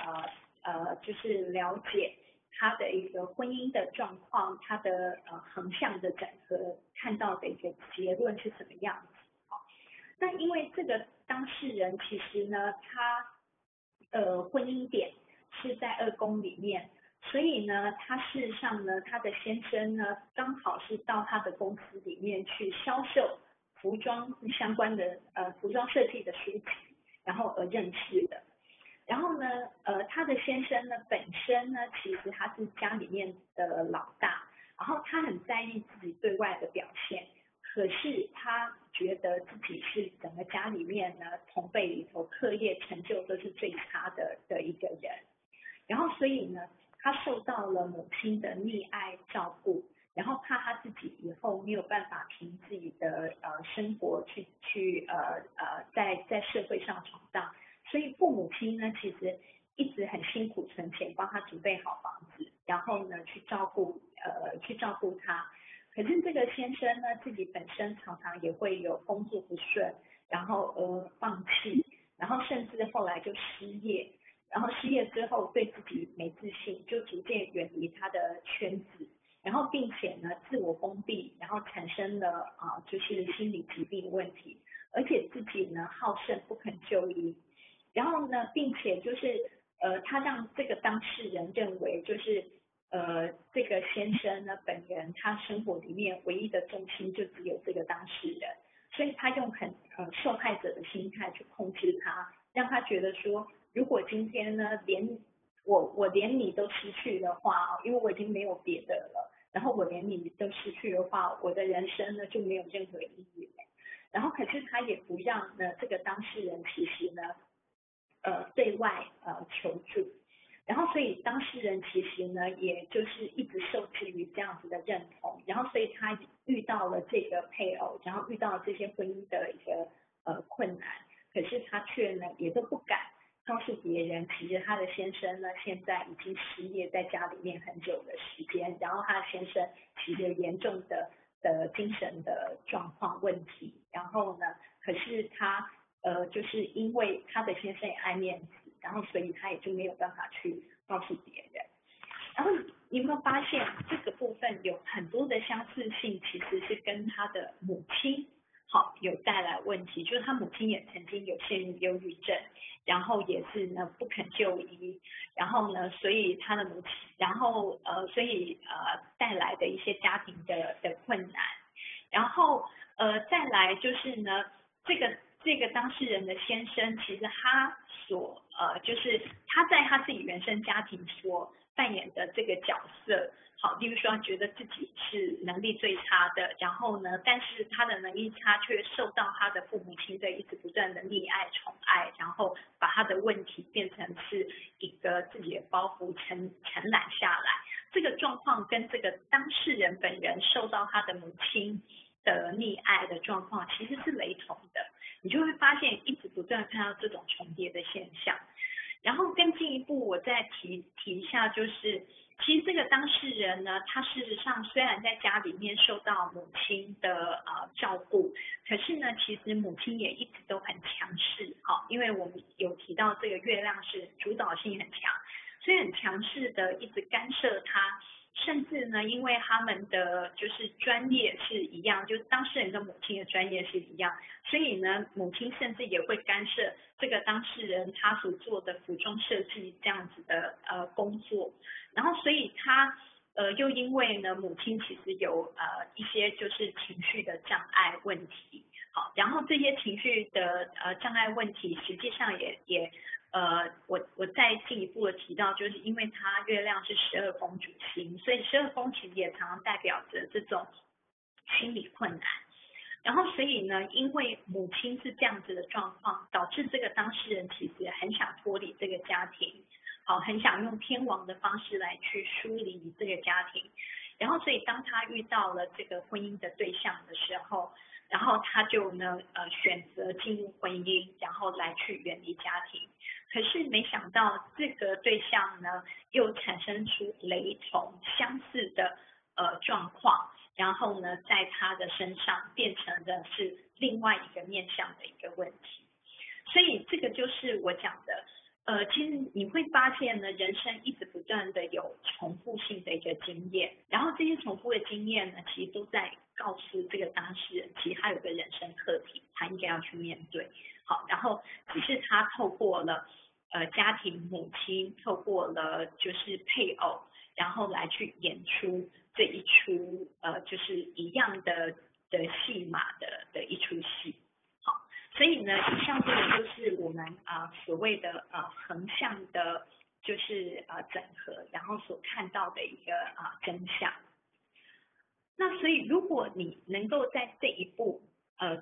就是了解他的一个婚姻的状况，他的横向的整合看到的一个结论是什么样子。那因为这个当事人其实呢他婚姻点是在2宫里面，所以呢他事实上呢他的先生呢刚好是到他的公司里面去销售服装相关的服装设计的书籍，然后而认识的。然后呢他的先生呢本身呢其实他是家里面的老大，然后他很在意自己对外的表现，可是他觉得自己是整个家里面呢同辈里头课业成就都是最差的一个人，然后所以呢他受到了母亲的溺爱照顾，然后怕他自己以后没有办法凭自己的生活去在社会上闯荡，所以父母亲呢其实一直很辛苦存钱帮他准备好房子，然后呢去照顾他。可是这个先生呢自己本身常常也会有工作不顺，然后放弃，然后甚至后来就失业，然后失业之后对自己没自信，就逐渐远离他的圈子，然后并且呢自我封闭，然后产生了就是心理疾病问题，而且自己呢好胜不肯就医，然后呢并且就是他让这个当事人认为就是这个先生呢本人他生活里面唯一的重心就只有这个当事人，所以他用很受害者的心态去控制他，让他觉得说如果今天呢连我连你都失去的话，因为我已经没有别的了，然后我连你都失去的话，我的人生呢就没有任何意义了。然后可是他也不让呢这个当事人其实呢对外求助，然后所以当事人其实呢也就是一直受制于这样子的认同，然后所以他遇到了这个配偶，然后遇到了这些婚姻的一个困难，可是他却呢也都不敢告诉别人，其实他的先生呢现在已经失业，在家里面很久的时间，然后他的先生其实有严重的精神的状况问题，然后呢，可是他就是因为他的先生也爱面子，然后所以他也就没有办法去告诉别人。然后你有没有发现这个部分有很多的相似性，其实是跟他的母亲有带来问题，就是他母亲也曾经有陷入忧郁症，然后也是呢不肯就医，然后呢，所以他的母亲，然后所以带来的一些家庭的困难，然后再来就是呢，这个当事人的先生，其实他所就是他在他自己原生家庭所扮演的这个角色。好，例如说他觉得自己是能力最差的，然后呢，但是他的能力差却受到他的父母亲的一直不断的溺爱宠爱，然后把他的问题变成是一个自己的包袱承揽下来。这个状况跟这个当事人本人受到他的母亲的溺爱的状况其实是雷同的，你就会发现一直不断看到这种重叠的现象。然后更进一步，我再提一下，就是其实这个当事人呢，他事实上虽然在家里面受到母亲的照顾，可是呢，其实母亲也一直都很强势，因为我们有提到这个月亮是主导性很强，所以很强势的一直干涉他。甚至呢，因为他们的就是专业是一样，就是当事人跟母亲的专业是一样，所以呢，母亲甚至也会干涉这个当事人他所做的服装设计这样子的工作，然后所以他又因为呢，母亲其实有一些就是情绪的障碍问题，好，然后这些情绪的障碍问题，实际上也我再进一步的提到，就是因为它月亮是12宫主星，所以12宫其实也常常代表着这种心理困难。然后所以呢，因为母亲是这样子的状况，导致这个当事人其实很想脱离这个家庭，好，很想用天王的方式来去疏离这个家庭。然后所以当他遇到了这个婚姻的对象的时候，然后他就呢选择进入婚姻，然后来去远离家庭。可是没想到这个对象呢又产生出雷同相似的状况，然后呢在他的身上变成的是另外一个面向的一个问题。所以这个就是我讲的其实你会发现呢，人生一直不断的有重复性的一个经验，然后这些重复的经验呢，其实都在告诉这个当事人，其实他有个人生课题，他应该要去面对。好，然后只是他透过了家庭母亲，透过了就是配偶，然后来去演出这一出就是一样的戏码的一出戏。好，所以呢，以上这个就是我们所谓的横向的，就是整合，然后所看到的一个真相。那所以如果你能够在这一步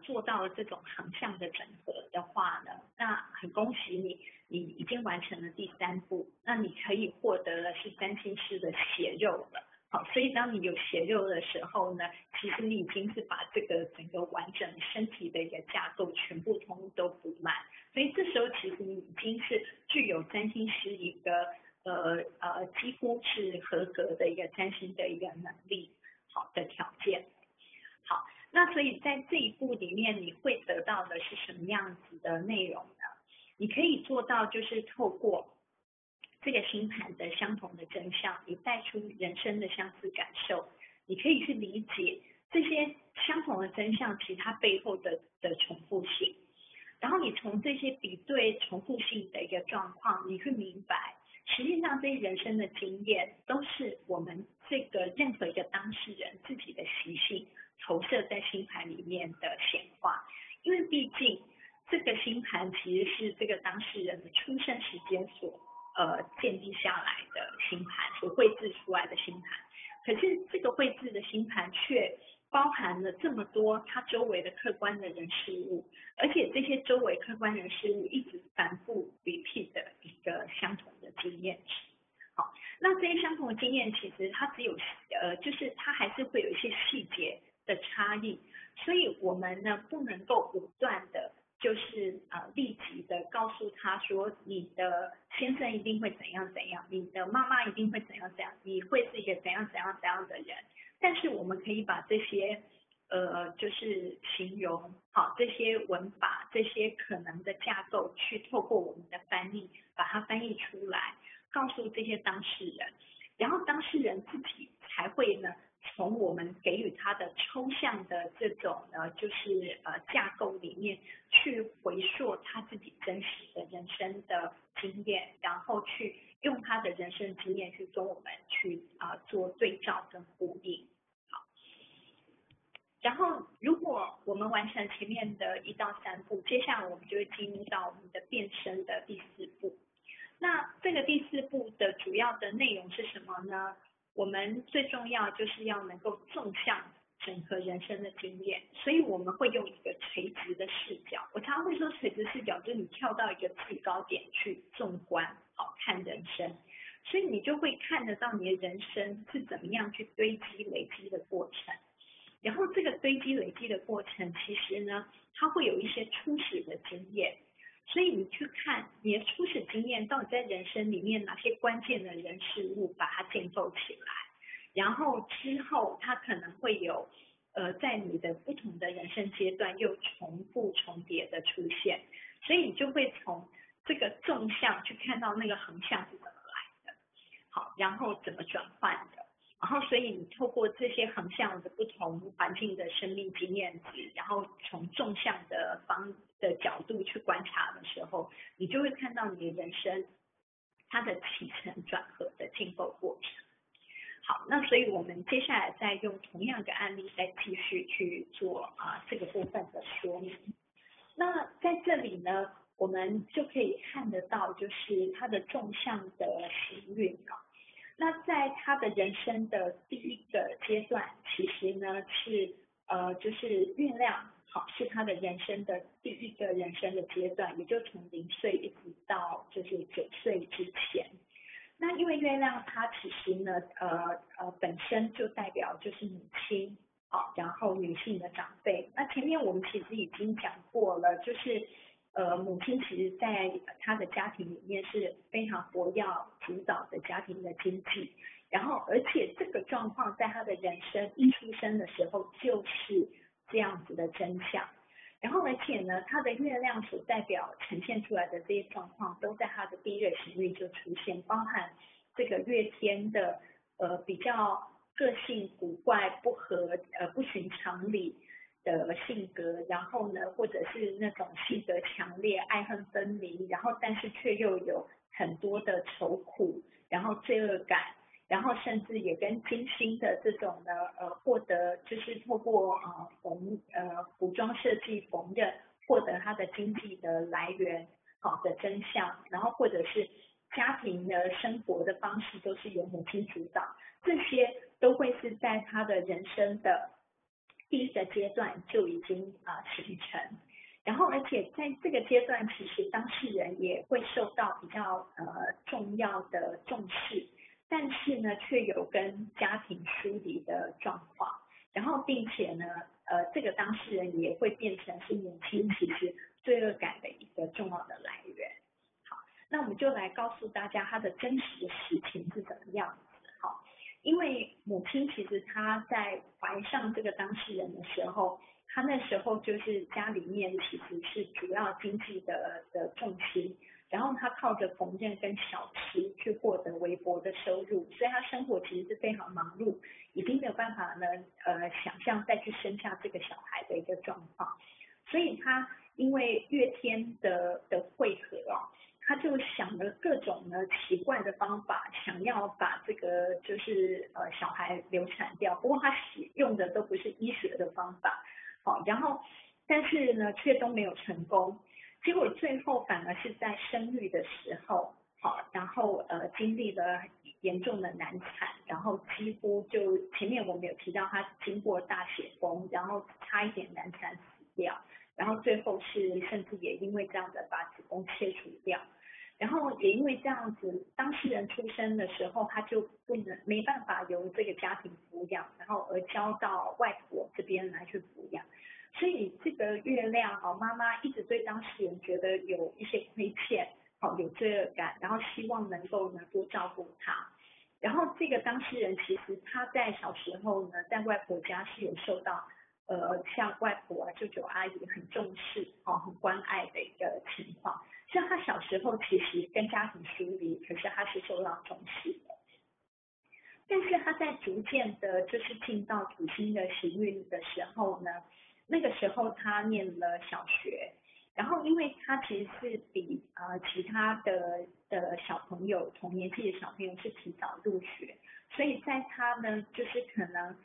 做到了这种横向的整合的话呢，那很恭喜你，你已经完成了第3步，那你可以获得的是占星师的血肉了。好，所以当你有血肉的时候呢，其实你已经是把这个整个完整身体的一个架构全部通通都补满，所以这时候其实你已经是具有占星师一个几乎是合格的一个占星的一个能力，好的条件。好，那所以在这一步里面，你会得到的是什么样子的内容呢？你可以做到就是透过这个星盘的相同的真相，你带出人生的相似感受，你可以去理解这些相同的真相，其实它背后的重复性。然后你从这些比对重复性的一个状况，你会明白，实际上这些人生的经验都是我们这个任何一个当事人自己的习性投射在星盘里面的显化。因为毕竟这个星盘其实是这个当事人的出生时间所建立下来的星盘，所绘制出来的星盘。可是这个绘制的星盘却包含了这么多他周围的客观的人事物，而且这些周围客观人事物一直反复 repeat 的一个相同的经验值。好，那这些相同的经验其实它只有就是它还是会有一些细节的差异，所以我们呢不能够武断的就是立即的告诉他说你的先生一定会怎样怎样，你的妈妈一定会怎样怎样，你会是一个怎样怎样怎样的人。但是我们可以把这些就是形容好这些文法这些可能的架构去透过我们的翻译把它翻译出来，告诉这些当事人，然后当事人自己才会呢从我们给予他的抽象的这种就是架构里面去回溯他自己真实的人生的经验，然后去用他的人生经验去跟我们去做对照跟呼应。好，然后如果我们完成前面的1到3步，接下来我们就会进入到我们的变身的第4步。那这个第4步的主要的内容是什么呢？我们最重要就是要能够纵向整合人生的经验，所以我们会用一个垂直的视角。我常常会说垂直视角就是你跳到一个最高点去纵观好看人生，所以你就会看得到你的人生是怎么样去堆积累积的过程。然后这个堆积累积的过程其实呢它会有一些初始的经验，所以你去看你的初始经验到底在人生里面哪些关键的人事物把它建构起来，然后之后它可能会有在你的不同的人生阶段又重复重叠的出现，所以你就会从这个纵向去看到那个横向是怎么来的，好，然后怎么转换的，然后所以你透过这些横向的不同环境的生命经验值，然后从纵向的角度去观察的时候，你就会看到你的人生它的起承转合的建构过程。好，那所以我们接下来再用同样的案例再继续去做这个部分的说明。那在这里呢，我们就可以看得到就是它的纵向的行运那在他的人生的第1个阶段，其实呢是就是月亮好是他的人生的第1个人生的阶段，也就从0岁一直到就是9岁之前。那因为月亮它其实呢本身就代表就是母亲好，然后女性的长辈。那前面我们其实已经讲过了，就是母亲其实在她的家庭里面是非常活跃主导的家庭的经济，然后而且这个状况在她的人生一出生的时候就是这样子的真相，然后而且呢她的月亮所代表呈现出来的这些状况都在她的第1个行运就出现，包含这个月天的比较个性古怪不寻常理的性格，然后呢或者是那种性格强烈爱恨分明，然后但是却又有很多的愁苦，然后罪恶感，然后甚至也跟金星的这种呢获得就是透过服装设计缝纫获得它的经济的来源好的真相，然后或者是家庭的生活的方式都是由母亲主导，这些都会是在他的人生的第1个阶段就已经形成。然后而且在这个阶段其实当事人也会受到比较重要的重视，但是呢却有跟家庭疏离的状况，然后并且呢这个当事人也会变成是母亲其实罪恶感的一个重要的来源。好，那我们就来告诉大家它的真实实情是怎么样子。好，因为母亲其实她在怀上这个当事人的时候，她那时候就是家里面其实是主要经济的重心，然后他靠着缝纫跟小吃去获得微薄的收入，所以他生活其实是非常忙碌，已经没有办法呢想象再去生下这个小孩的一个状况，所以他因为月天的汇合他就想了各种呢奇怪的方法，想要把这个就是小孩流产掉，不过他用的都不是医学的方法，然后但是呢却都没有成功，结果最后反而是在生育的时候，然后经历了严重的难产，然后几乎就前面我们有提到他经过大血崩，然后差一点难产死掉。然后最后是甚至也因为这样的把子宫切除掉，然后也因为这样子，当事人出生的时候他就没办法由这个家庭抚养，然后而交到外婆这边来去抚养，所以这个月亮妈妈一直对当事人觉得有一些亏欠，有罪恶感，然后希望能够呢多照顾他。然后这个当事人其实他在小时候呢，在外婆家是有受到像外婆舅舅阿姨很重视很关爱的一个情况，像他小时候其实跟家庭疏离，可是他是受到重视的。但是他在逐渐的就是进到土星的行运的时候呢，那个时候他念了小学，然后因为他其实是比其他的小朋友同年纪的小朋友是提早入学，所以在他呢就是可能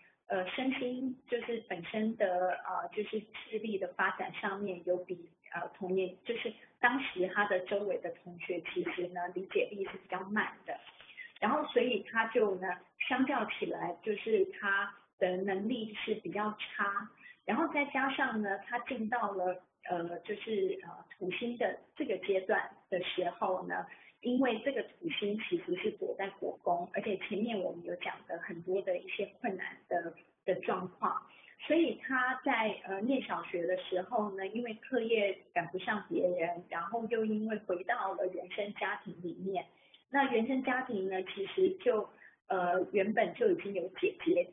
身心就是本身的就是智力的发展上面有比同年就是当时他的周围的同学其实呢理解力是比较慢的，然后所以他就呢相较起来就是他的能力是比较差，然后再加上呢他进到了就是土星的这个阶段的时候呢，因为这个土星其实是躲在国宫，而且前面我们有讲的很多的一些困难的状况，所以他在念小学的时候呢，因为课业赶不上别人，然后又因为回到了原生家庭里面，那原生家庭呢其实就原本就已经有姐姐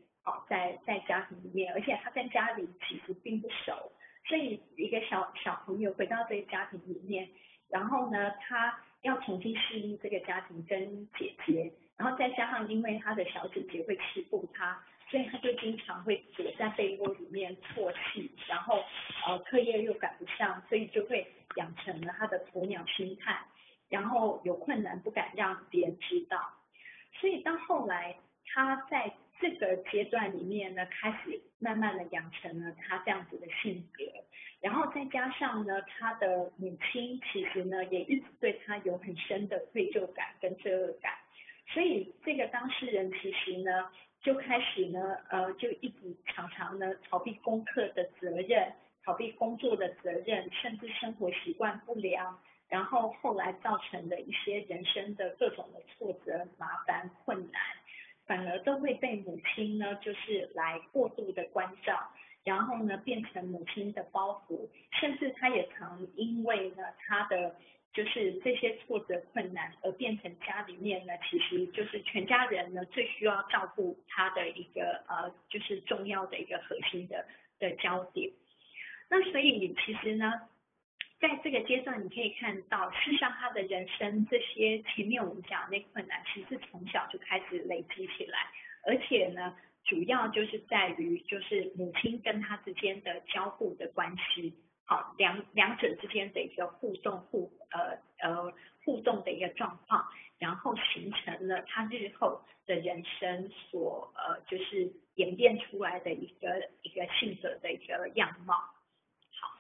在家庭里面，而且他跟家里其实并不熟，所以一个小朋友回到这个家庭里面，然后呢他要重新适应这个家庭跟姐姐，然后再加上因为他的小姐姐会欺负他，所以他就经常会躲在被窝里面啜泣，然后课业又赶不上，所以就会养成了他的鸵鸟心态，然后有困难不敢让别人知道，所以到后来他在这个阶段里面呢，开始慢慢的养成了他这样子的性格，然后再加上呢，他的母亲其实呢也一直对他有很深的愧疚感跟罪恶感，所以这个当事人其实呢就开始呢就一直常常呢逃避功课的责任，逃避工作的责任，甚至生活习惯不良，然后后来造成的一些人生的各种的挫折、麻烦、困难，反而都会被母亲呢就是来过度的关照，然后呢变成母亲的包袱，甚至他也常因为呢他的就是这些挫折困难而变成家里面呢其实就是全家人呢最需要照顾他的一个就是重要的一个核心的焦点。那所以其实呢在这个阶段你可以看到，事实上他的人生这些前面我们讲的那困难其实是从小就开始累积起来，而且呢主要就是在于就是母亲跟他之间的交互的关系，好两者之间的一个互动的一个状况，然后形成了他日后的人生所就是演变出来的一个性格的一个样貌。好，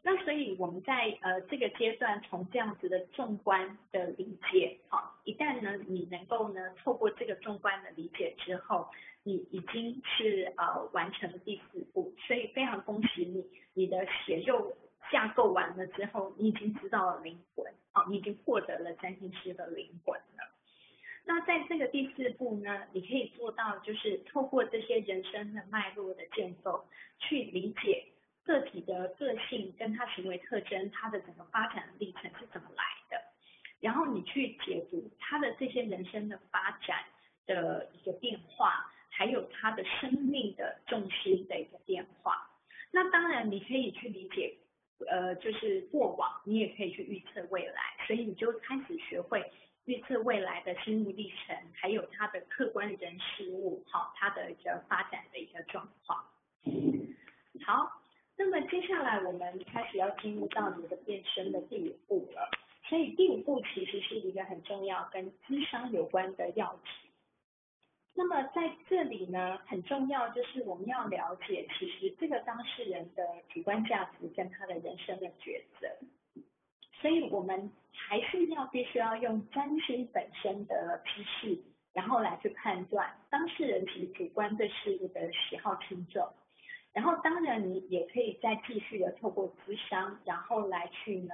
那所以我们在这个阶段从这样子的纵观的理解，一旦呢你能够呢透过这个纵观的理解之后，你已经是完成了第4步，所以非常恭喜你，你的血肉架构完了之后，你已经知道了灵魂，你已经获得了占星师的灵魂了。那在这个第4步呢，你可以做到就是透过这些人生的脉络的建构，去理解个体的个性跟他行为特征，他的整个发展的历程是怎么来的，然后你去解读他的这些人生的发展的一个变化，还有他的生命的重心的一个变化。那当然你可以去理解就是过往，你也可以去预测未来，所以你就开始学会预测未来的心路历程，还有它的客观人事物，好，它的一个发展的一个状况。好，那么接下来我们开始要进入到你的变身的第5步了。所以第5步其实是一个很重要跟咨商有关的要旨。那么在这里呢，很重要就是我们要了解，其实这个当事人的主观价值跟他的人生的抉择。所以我们还是必须要用占星本身的知识，然后来去判断当事人其实主观对事物的喜好轻重。然后当然你也可以再继续的透过咨商，然后来去呢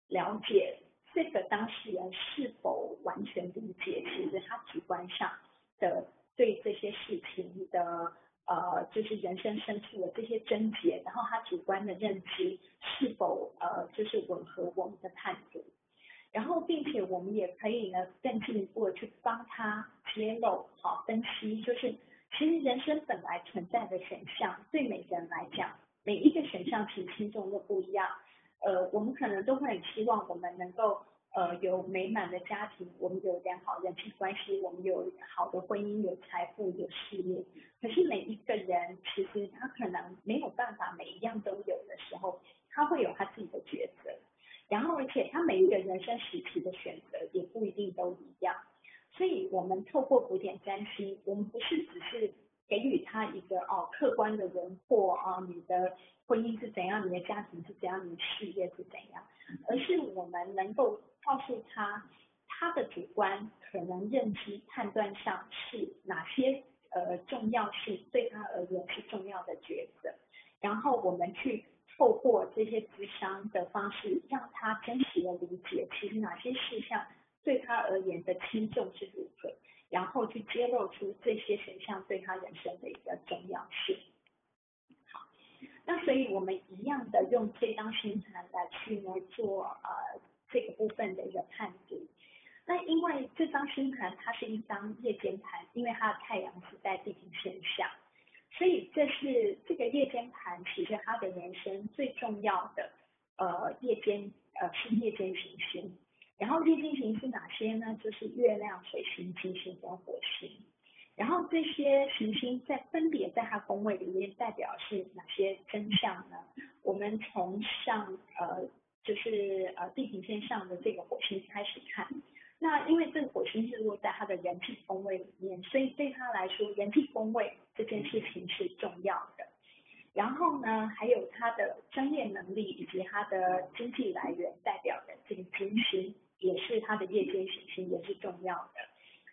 了解这个当事人是否完全理解其实他主观上的对这些事情的就是人生深处的这些症结，然后他主观的认知是否就是吻合我们的判读。然后并且我们也可以呢更进一步的去帮他揭露分析，就是其实人生本来存在的选项，对每个人来讲，每一个选项其实轻重都不一样。我们可能都会很希望我们能够有美满的家庭，我们有良好人际关系，我们有好的婚姻，有财富，有事业。可是每一个人其实他可能没有办法每一样都有的时候，他会有他自己的抉择。然后而且他每一个人生时期的选择也不一定都一样。所以我们透过古典占星，我们不是只是给予他一个客观的轮廓你的婚姻是怎样，你的家庭是怎样，你的事业是怎样，而是我们能够告诉他他的主观可能认知判断上是哪些重要性对他而言是重要的抉择，然后我们去透过这些咨商的方式，让他真实的理解其实哪些事项对他而言的轻重是如何，然后去揭露出这些选项对他人生的一个重要性。好，那所以我们一样的用这张星盘来去呢做这个部分的一个判读。那因为这张星盘它是一张夜间盘，因为它的太阳是在地平线下，所以这个夜间盘其实它的人生最重要的夜间是夜间行星。然后夜间行星哪些呢？就是月亮、水星、金星跟火星。然后这些行星分别在它宫位里面代表是哪些真相呢？我们从就是地平线上的这个火星开始看。那因为这个火星是落在他的人际宫位里面，所以对他来说，人际宫位这件事情是重要的。然后呢，还有他的专业能力以及他的经济来源代表的这个金星，也是他的夜间行星，也是重要的。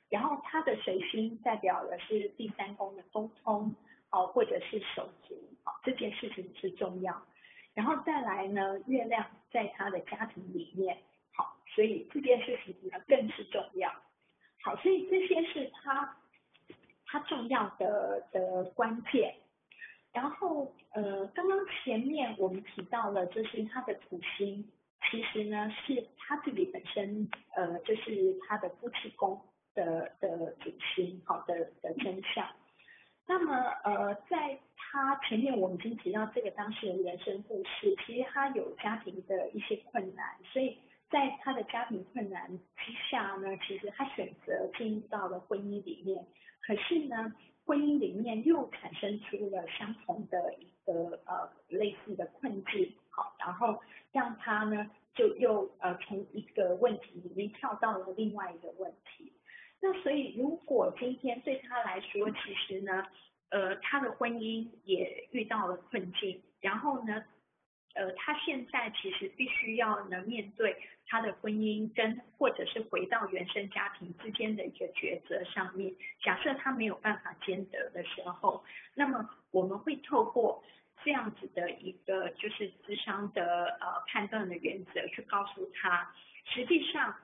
然后他的水星代表的是第3宫的沟通，或者是手足，这件事情是重要。然后再来呢，月亮在他的家庭里面，好，所以这件事情呢更是重要。好，所以这些是他重要的关键。然后刚刚前面我们提到了，就是他的土星，其实呢是他自己本身就是他的夫妻宫的主星，好的真相。那么在他前面我们已经提到这个当事人人生故事，其实他有家庭的一些困难，所以在他的家庭困难之下呢，其实他选择进入到了婚姻里面，可是呢婚姻里面又产生出了相同的一个类似的困境，好，然后让他呢就又从一个问题里面跳到了另外一个问题。那所以如果今天对他来说，其实呢他的婚姻也遇到了困境，然后呢他现在其实必须要能面对他的婚姻或者是回到原生家庭之间的一个抉择上面。假设他没有办法兼得的时候，那么我们会透过这样子的一个就是咨商的判断的原则去告诉他，实际上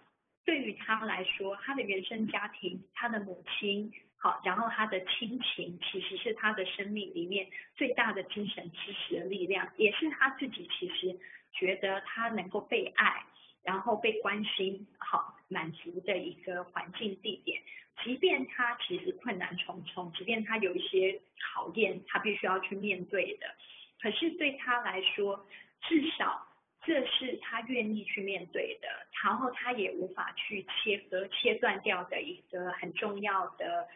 对于他来说，他的原生家庭，他的母亲，好，然后他的亲情其实是他的生命里面最大的精神支持的力量，也是他自己其实觉得他能够被爱，然后被关心，好，满足的一个环境地点。即便他其实困难重重，即便他有一些考验他必须要去面对的，可是对他来说，至少这是他愿意去面对的，然后他也无法去切断掉的一个很重要的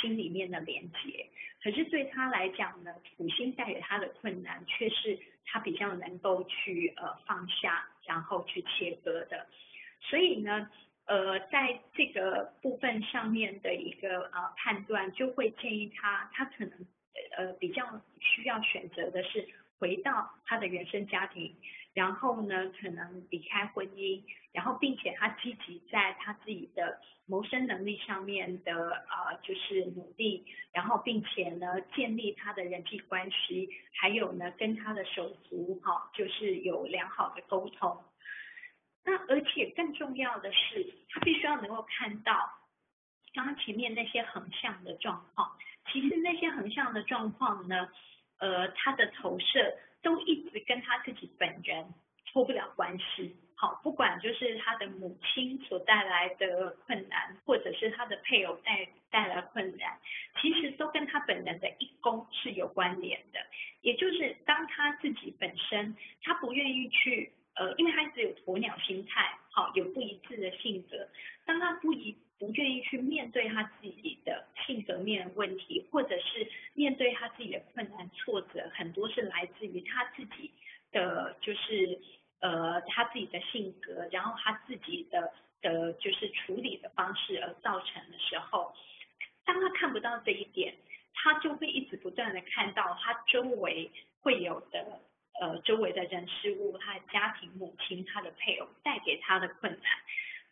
心里面的连接。可是对他来讲呢，土星带给他的困难却是他比较能够去放下，然后去切割的。所以呢，在这个部分上面的一个判断，就会建议他可能比较需要选择的是回到他的原生家庭，然后呢可能离开婚姻，然后并且他积极在他自己的谋生能力上面的就是努力，然后并且呢建立他的人际关系，还有呢跟他的手足就是有良好的沟通。那而且更重要的是，他必须要能够看到刚刚前面那些横向的状况，其实那些横向的状况呢，他的投射都一直跟他自己本人脱不了关系。好，不管就是他的母亲所带来的困难，或者是他的配偶带来困难，其实都跟他本人的一宫是有关联的。也就是当他自己本身他不愿意去因为他只有鸵鸟心态，有不一致的性格，当他不愿意去面对他自己的性格面的问题，或者是面对他自己的困难挫折，很多是来自于他自己的就是他自己的性格，然后他自己的就是处理的方式而造成的时候，当他看不到这一点，他就会一直不断的看到他周围会有的周围的人事物，他的家庭、母亲、他的配偶带给他的困难，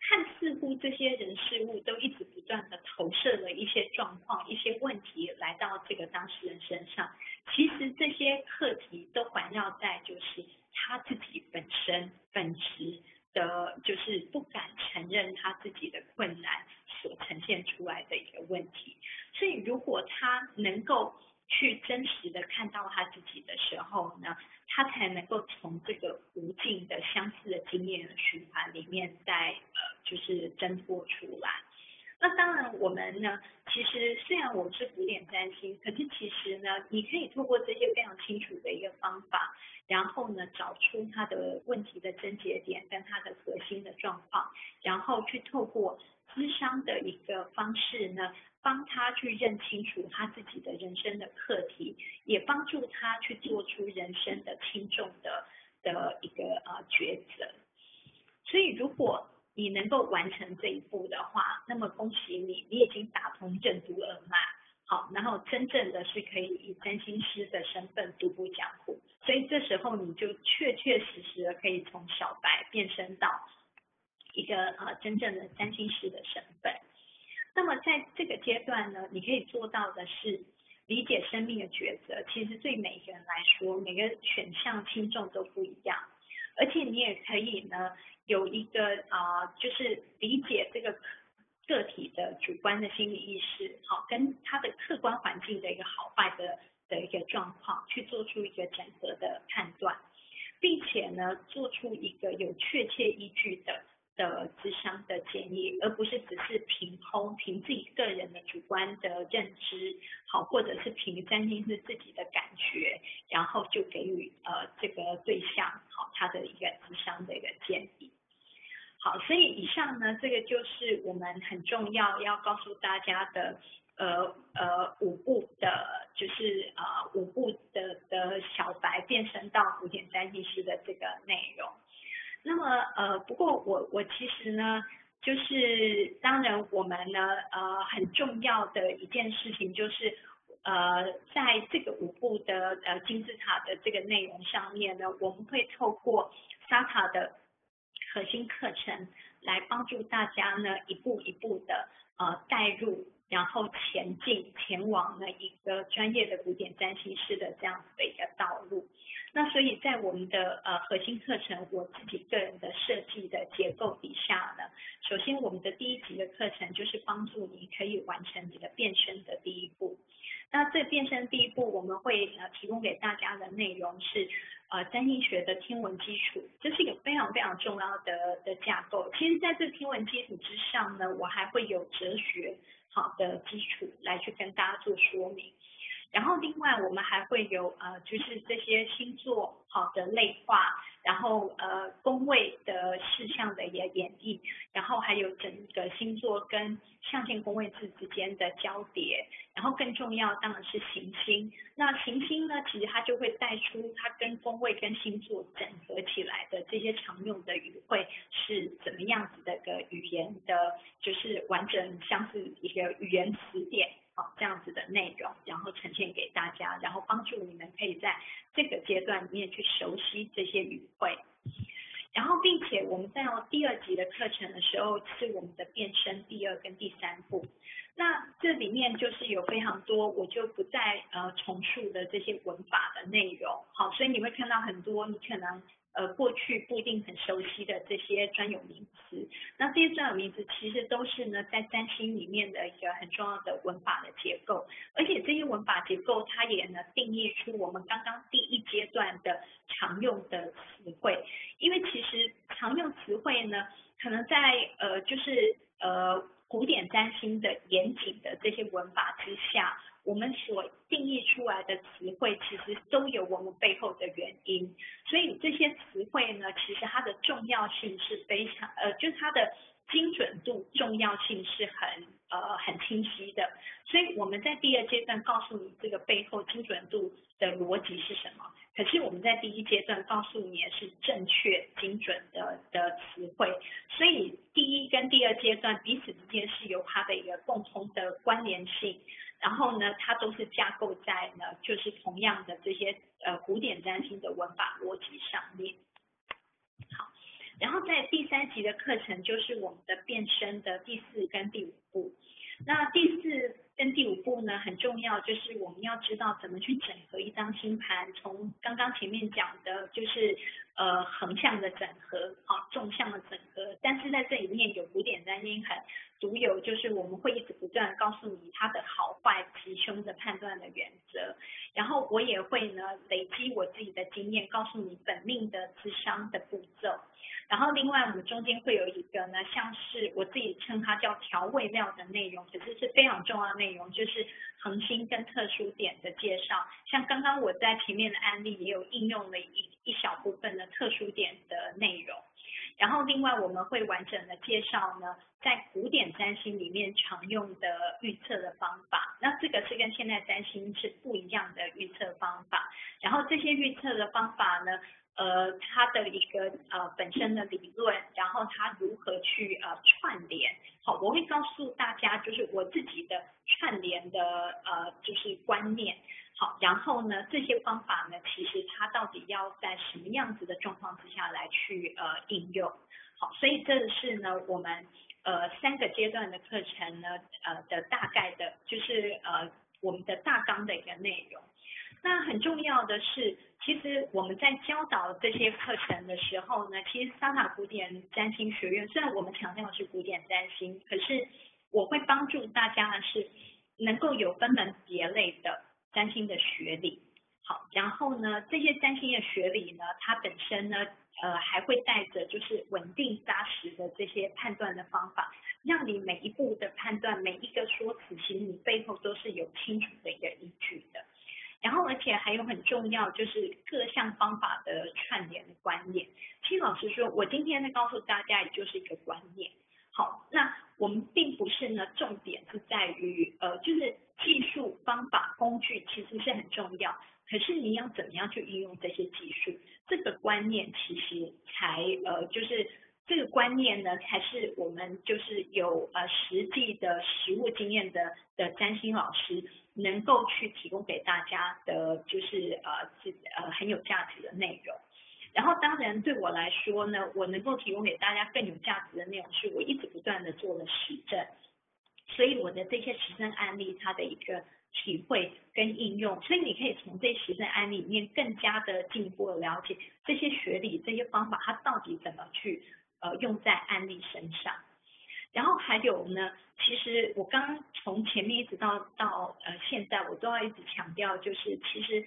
看似乎这些人事物都一直不断的投射了一些状况、一些问题来到这个当事人身上。其实这些课题都环绕在就是他自己本身本质的，就是不敢承认他自己的困难所呈现出来的一个问题。所以如果他能够去真实的看到他自己的时候呢，他才能够从这个无尽的相似的经验的循环里面再就是挣脱出来。那当然我们呢，其实虽然我们是古典占星，可是其实呢，你可以透过这些非常清楚的一个方法，然后呢找出他的问题的症结点跟他的核心的状况，然后去透过咨商的一个方式呢，帮他去认清楚他自己的人生的课题，也帮助他去做出人生的轻重的一个抉择。所以如果你能够完成这一步的话，那么恭喜你，你已经打通任督二脉，好，然后真正的是可以以占星师的身份独步江湖。所以这时候你就确实的可以从小白变身到一个真正的占星师的身份。那么在这个阶段呢，你可以做到的是理解生命的抉择。其实对每一个人来说，每个选项轻重都不一样，而且你也可以呢有一个就是理解这个个体的主观的心理意识，好，跟他的客观环境的一个好坏的一个状况，去做出一个整合的判断，并且呢做出一个有确切依据的咨商的建议，而不是只是凭自己个人的主观的认知，好，或者是凭占星师自己的感觉，然后就给予这个对象好他的一个咨商的一个建议。好，所以以上呢，这个就是我们很重要要告诉大家的5步的，就是5步的小白变身到古典占星师的这个内容。那么不过我其实呢，就是当然我们呢很重要的一件事情就是在这个5步的金字塔的这个内容上面呢，我们会透过沙塔的核心课程来帮助大家呢一步一步的带入，然后前往呢一个专业的古典占星师的这样子的一个道路。那所以在我们的核心课程我自己个人的设计的结构底下呢，首先我们的第1集的课程就是帮助你可以完成你的变身的第1步。那这变身第1步我们会提供给大家的内容是占星学的天文基础，这是一个非常非常重要的架构。其实在这个天文基础之上呢，我还会有哲学好的基础来去跟大家做说明。然后另外我们还会有就是这些星座好的类化，然后宫位的事项的演绎，然后还有整个星座跟象限宫位制之间的交叠，然后更重要当然是行星。那行星呢，其实它就会带出它跟宫位跟星座整合起来的这些常用的语汇是怎么样子的一个语言的，就是完整像是一个语言词典。这样子的内容，然后呈现给大家，然后帮助你们可以在这个阶段里面去熟悉这些语汇。然后并且我们在第2集的课程的时候，是我们的变身第2跟第3步。那这里面就是有非常多，我就不再重述的这些文法的内容。好，所以你会看到很多你可能过去不一定很熟悉的这些专有名词。那这些专有名词其实都是呢在占星里面的一个很重要的文法的结构，而且这些文法结构它也呢定义出我们刚刚第1阶段的常用的词汇。因为其实常用词汇呢，可能在就是古典占星的严谨的这些文法之下，我们所定义出来的词汇其实都有我们背后的原因，所以这些词汇呢，其实它的重要性是非常就是它的精准度重要性是很清晰的。所以我们在第2阶段告诉你这个背后精准度的逻辑是什么，可是我们在第1阶段告诉你的是正确精准的词汇。所以第1跟第2阶段彼此之间是有它的一个共同的关联性，然后呢它都是架构在呢就是同样的这些古典占星的文法逻辑上面。好，然后在第3集的课程就是我们的变身的第4跟第5步。那第4跟第5步呢很重要，就是我们要知道怎么去整合一张星盘，从刚刚前面讲的就是横向的整合，好，纵向的整合，但是在这里面有古典占星很独有，就是我们会一直不断告诉你它的好坏吉凶的判断的原则，然后我也会呢累积我自己的经验，告诉你本命的咨商的步骤。然后另外我们中间会有一个呢，像是我自己称它叫调味料的内容，可是是非常重要的内容，就是恒星跟特殊点的介绍。像刚刚我在前面的案例也有应用了一小部分的特殊点的内容。然后另外我们会完整的介绍呢，在古典占星里面常用的预测的方法，那这个是跟现代占星是不一样的预测方法。然后这些预测的方法呢，它的一个本身的理论，然后它如何去串联。好，我会告诉大家就是我自己的串联的就是观念。好，然后呢这些方法呢，其实它到底要在什么样子的状况之下来去应用。好，所以这是呢我们3个阶段的课程呢的大概的就是我们的大纲的一个内容。那很重要的是，其实我们在教导这些课程的时候呢，其实萨塔古典占星学院虽然我们强调的是古典占星，可是我会帮助大家的是能够有分门别类的占星的学理。好，然后呢这些占星的学理呢，它本身呢还会带着就是稳定扎实的这些判断的方法，让你每一步的判断，每一个说辞，其实你背后都是有清楚的一个依据的。然后而且还有很重要就是各项方法的串联的观念。其实老实说，我今天呢告诉大家也就是一个观念。好，那我们并不是呢重点是在于就是技术方法工具其实是很重要，可是你要怎么样去运用这些技术，这个观念其实才就是这个观念呢才是我们就是有实际的实务经验的占星老师能够去提供给大家的就是很有价值的内容。然后当然对我来说呢，我能够提供给大家更有价值的内容是我一直不断的做了实证，所以我的这些实证案例它的一个体会跟应用，所以你可以从这些实证案例里面更加的进一步的了解这些学理这些方法它到底怎么去用在案例身上。然后还有呢，其实我刚刚从前面一直到现在我都要一直强调，就是其实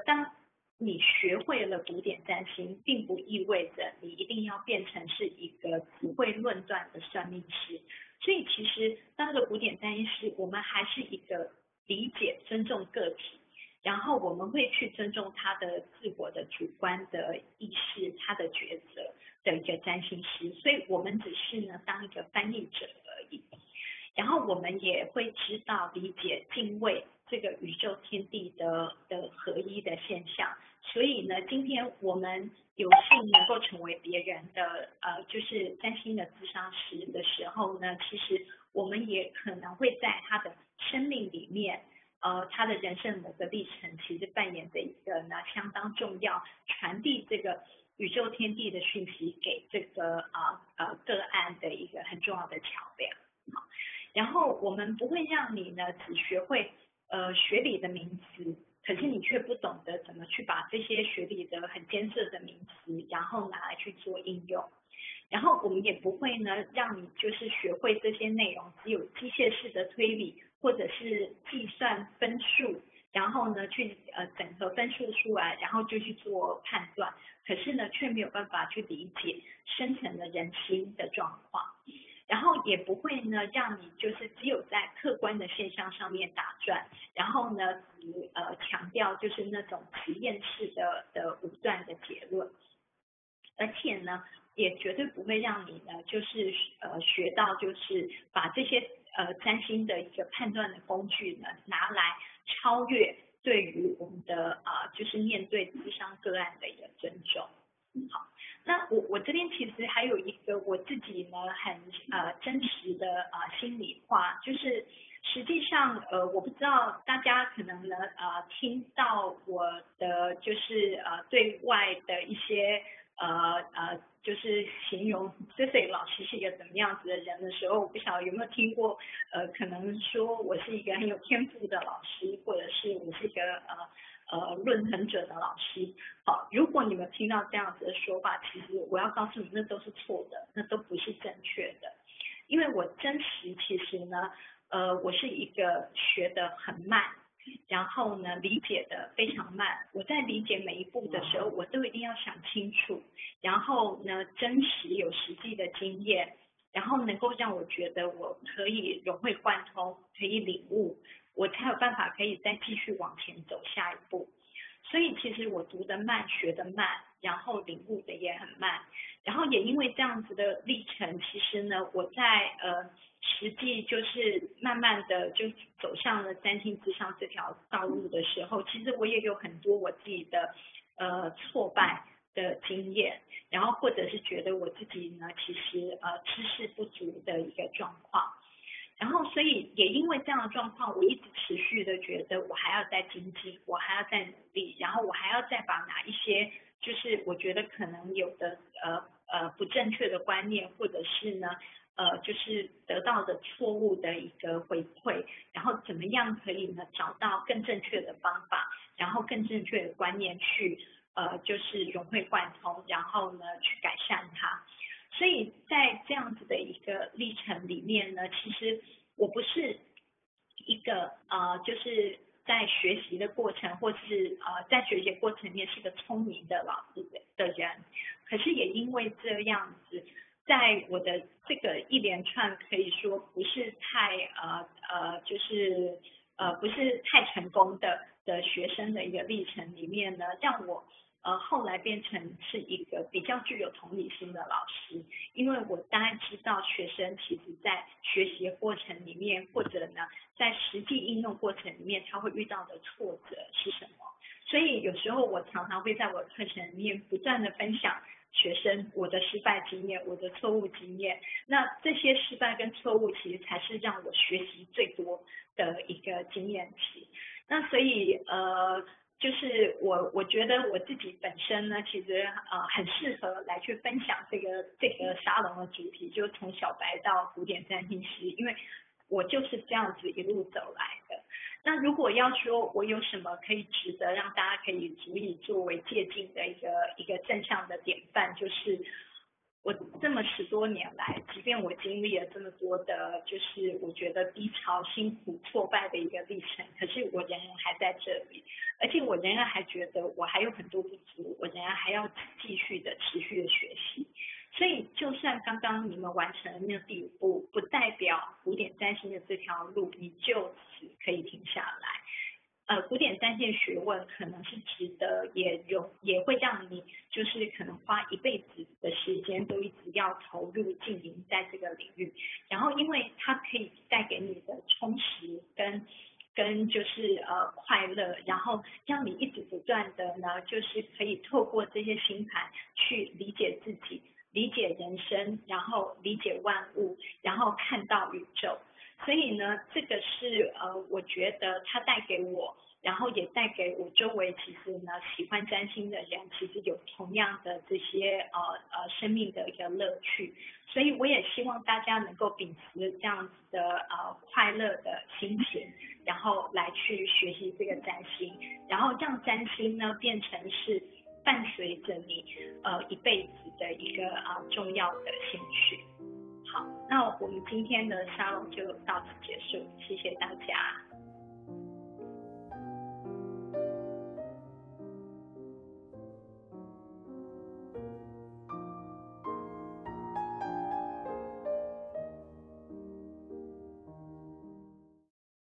当你学会了古典占星，并不意味着你一定要变成是一个只会论断的算命师。所以其实当个古典占星师，我们还是一个理解、尊重个体，然后我们会去尊重他的自我的主观的意识、他的抉择的一个占星师，所以我们只是呢当一个翻译者而已。然后我们也会知道、理解、敬畏这个宇宙天地的合一的现象。所以呢，今天我们有幸能够成为别人的就是占星的咨商师的时候呢，其实我们也可能会在他的生命里面，他的人生某个历程，其实扮演着一个呢相当重要，传递这个宇宙天地的讯息给这个个案的一个很重要的桥梁。然后我们不会让你呢只学会学理的名词，可是你却不懂得怎么去把这些学理的很艰涩的名词，然后拿来去做应用。然后我们也不会呢让你就是学会这些内容只有机械式的推理或者是计算分数，然后呢去整合分数出来，然后就去做判断，可是呢却没有办法去理解深层的人心的状况。然后也不会呢让你就是只有在客观的现象上面打转，然后呢强调就是那种实验室的武断的结论，而且呢也绝对不会让你呢就是学到就是把这些占星的一个判断的工具呢拿来超越对于我们的就是面对咨商个案的一个尊重。好，那我这边其实还有一个我自己呢很真实的心里话，就是实际上我不知道大家可能呢听到我的就是对外的一些就是形容这位老师是一个怎么样子的人的时候，我不晓得有没有听过可能说我是一个很有天赋的老师，或者是我是一个论很准的老师。好，如果你们听到这样子的说法，其实我要告诉你，那都是错的，那都不是正确的。因为我真实其实呢，我是一个学得很慢，然后呢理解的非常慢。我在理解每一步的时候，我都一定要想清楚，然后呢真实有实际的经验，然后能够让我觉得我可以融会贯通，可以领悟，我才有办法可以再继续往前走下一步。所以其实我读得慢，学得慢，然后领悟的也很慢，然后也因为这样子的历程，其实呢我在实际就是慢慢的就走向了占星咨商这条道路的时候，其实我也有很多我自己的挫败的经验，然后或者是觉得我自己呢其实知识不足的一个状况。然后所以也因为这样的状况，我一直持续的觉得我还要再精进，我还要再努力，然后我还要再把哪一些就是我觉得可能有的不正确的观念，或者是呢就是得到的错误的一个回馈，然后怎么样可以呢找到更正确的方法，然后更正确的观念去就是融会贯通，然后呢去改善它。所以在这样子的一个历程里面呢，其实我不是一个就是在学习的过程，或是在学习的过程里面是个聪明的老师的人，可是也因为这样子，在我的这个一连串可以说不是太就是不是太成功的学生的一个历程里面呢，让我后来变成是一个比较具有同理心的老师，因为我当然知道学生其实在学习过程里面，或者呢在实际应用过程里面他会遇到的挫折是什么，所以有时候我常常会在我的课程里面不断的分享学生我的失败经验，我的错误经验，那这些失败跟错误其实才是让我学习最多的一个经验值。那所以就是我觉得我自己本身呢，其实很适合来去分享这个沙龙的主题，就从小白到古典占星师，因为我就是这样子一路走来的。那如果要说我有什么可以值得让大家可以足以作为借鉴的一个正向的典范，就是我这么10多年来，即便我经历了这么多的，就是我觉得低潮、辛苦、挫败的一个历程，可是我仍然还在这里，而且我仍然还觉得我还有很多不足，我仍然还要继续的、持续的学习。所以，就算刚刚你们完成了那第5步，不代表古典占星的这条路你就此可以停下来。古典占星学问可能是值得，也会让你就是可能花一辈子的时间都一直要投入经营在这个领域，然后因为它可以带给你的充实跟就是快乐，然后让你一直不断的呢，就是可以透过这些星盘去理解自己，理解人生，然后理解万物，然后看到宇宙。所以呢，这个是我觉得它带给我，然后也带给我周围其实呢喜欢占星的人，其实有同样的这些生命的一个乐趣。所以我也希望大家能够秉持这样子的快乐的心情，然后来去学习这个占星，然后让占星呢变成是伴随着你一辈子的一个重要的兴趣。好，那我们今天的沙龙就到此结束，谢谢大家。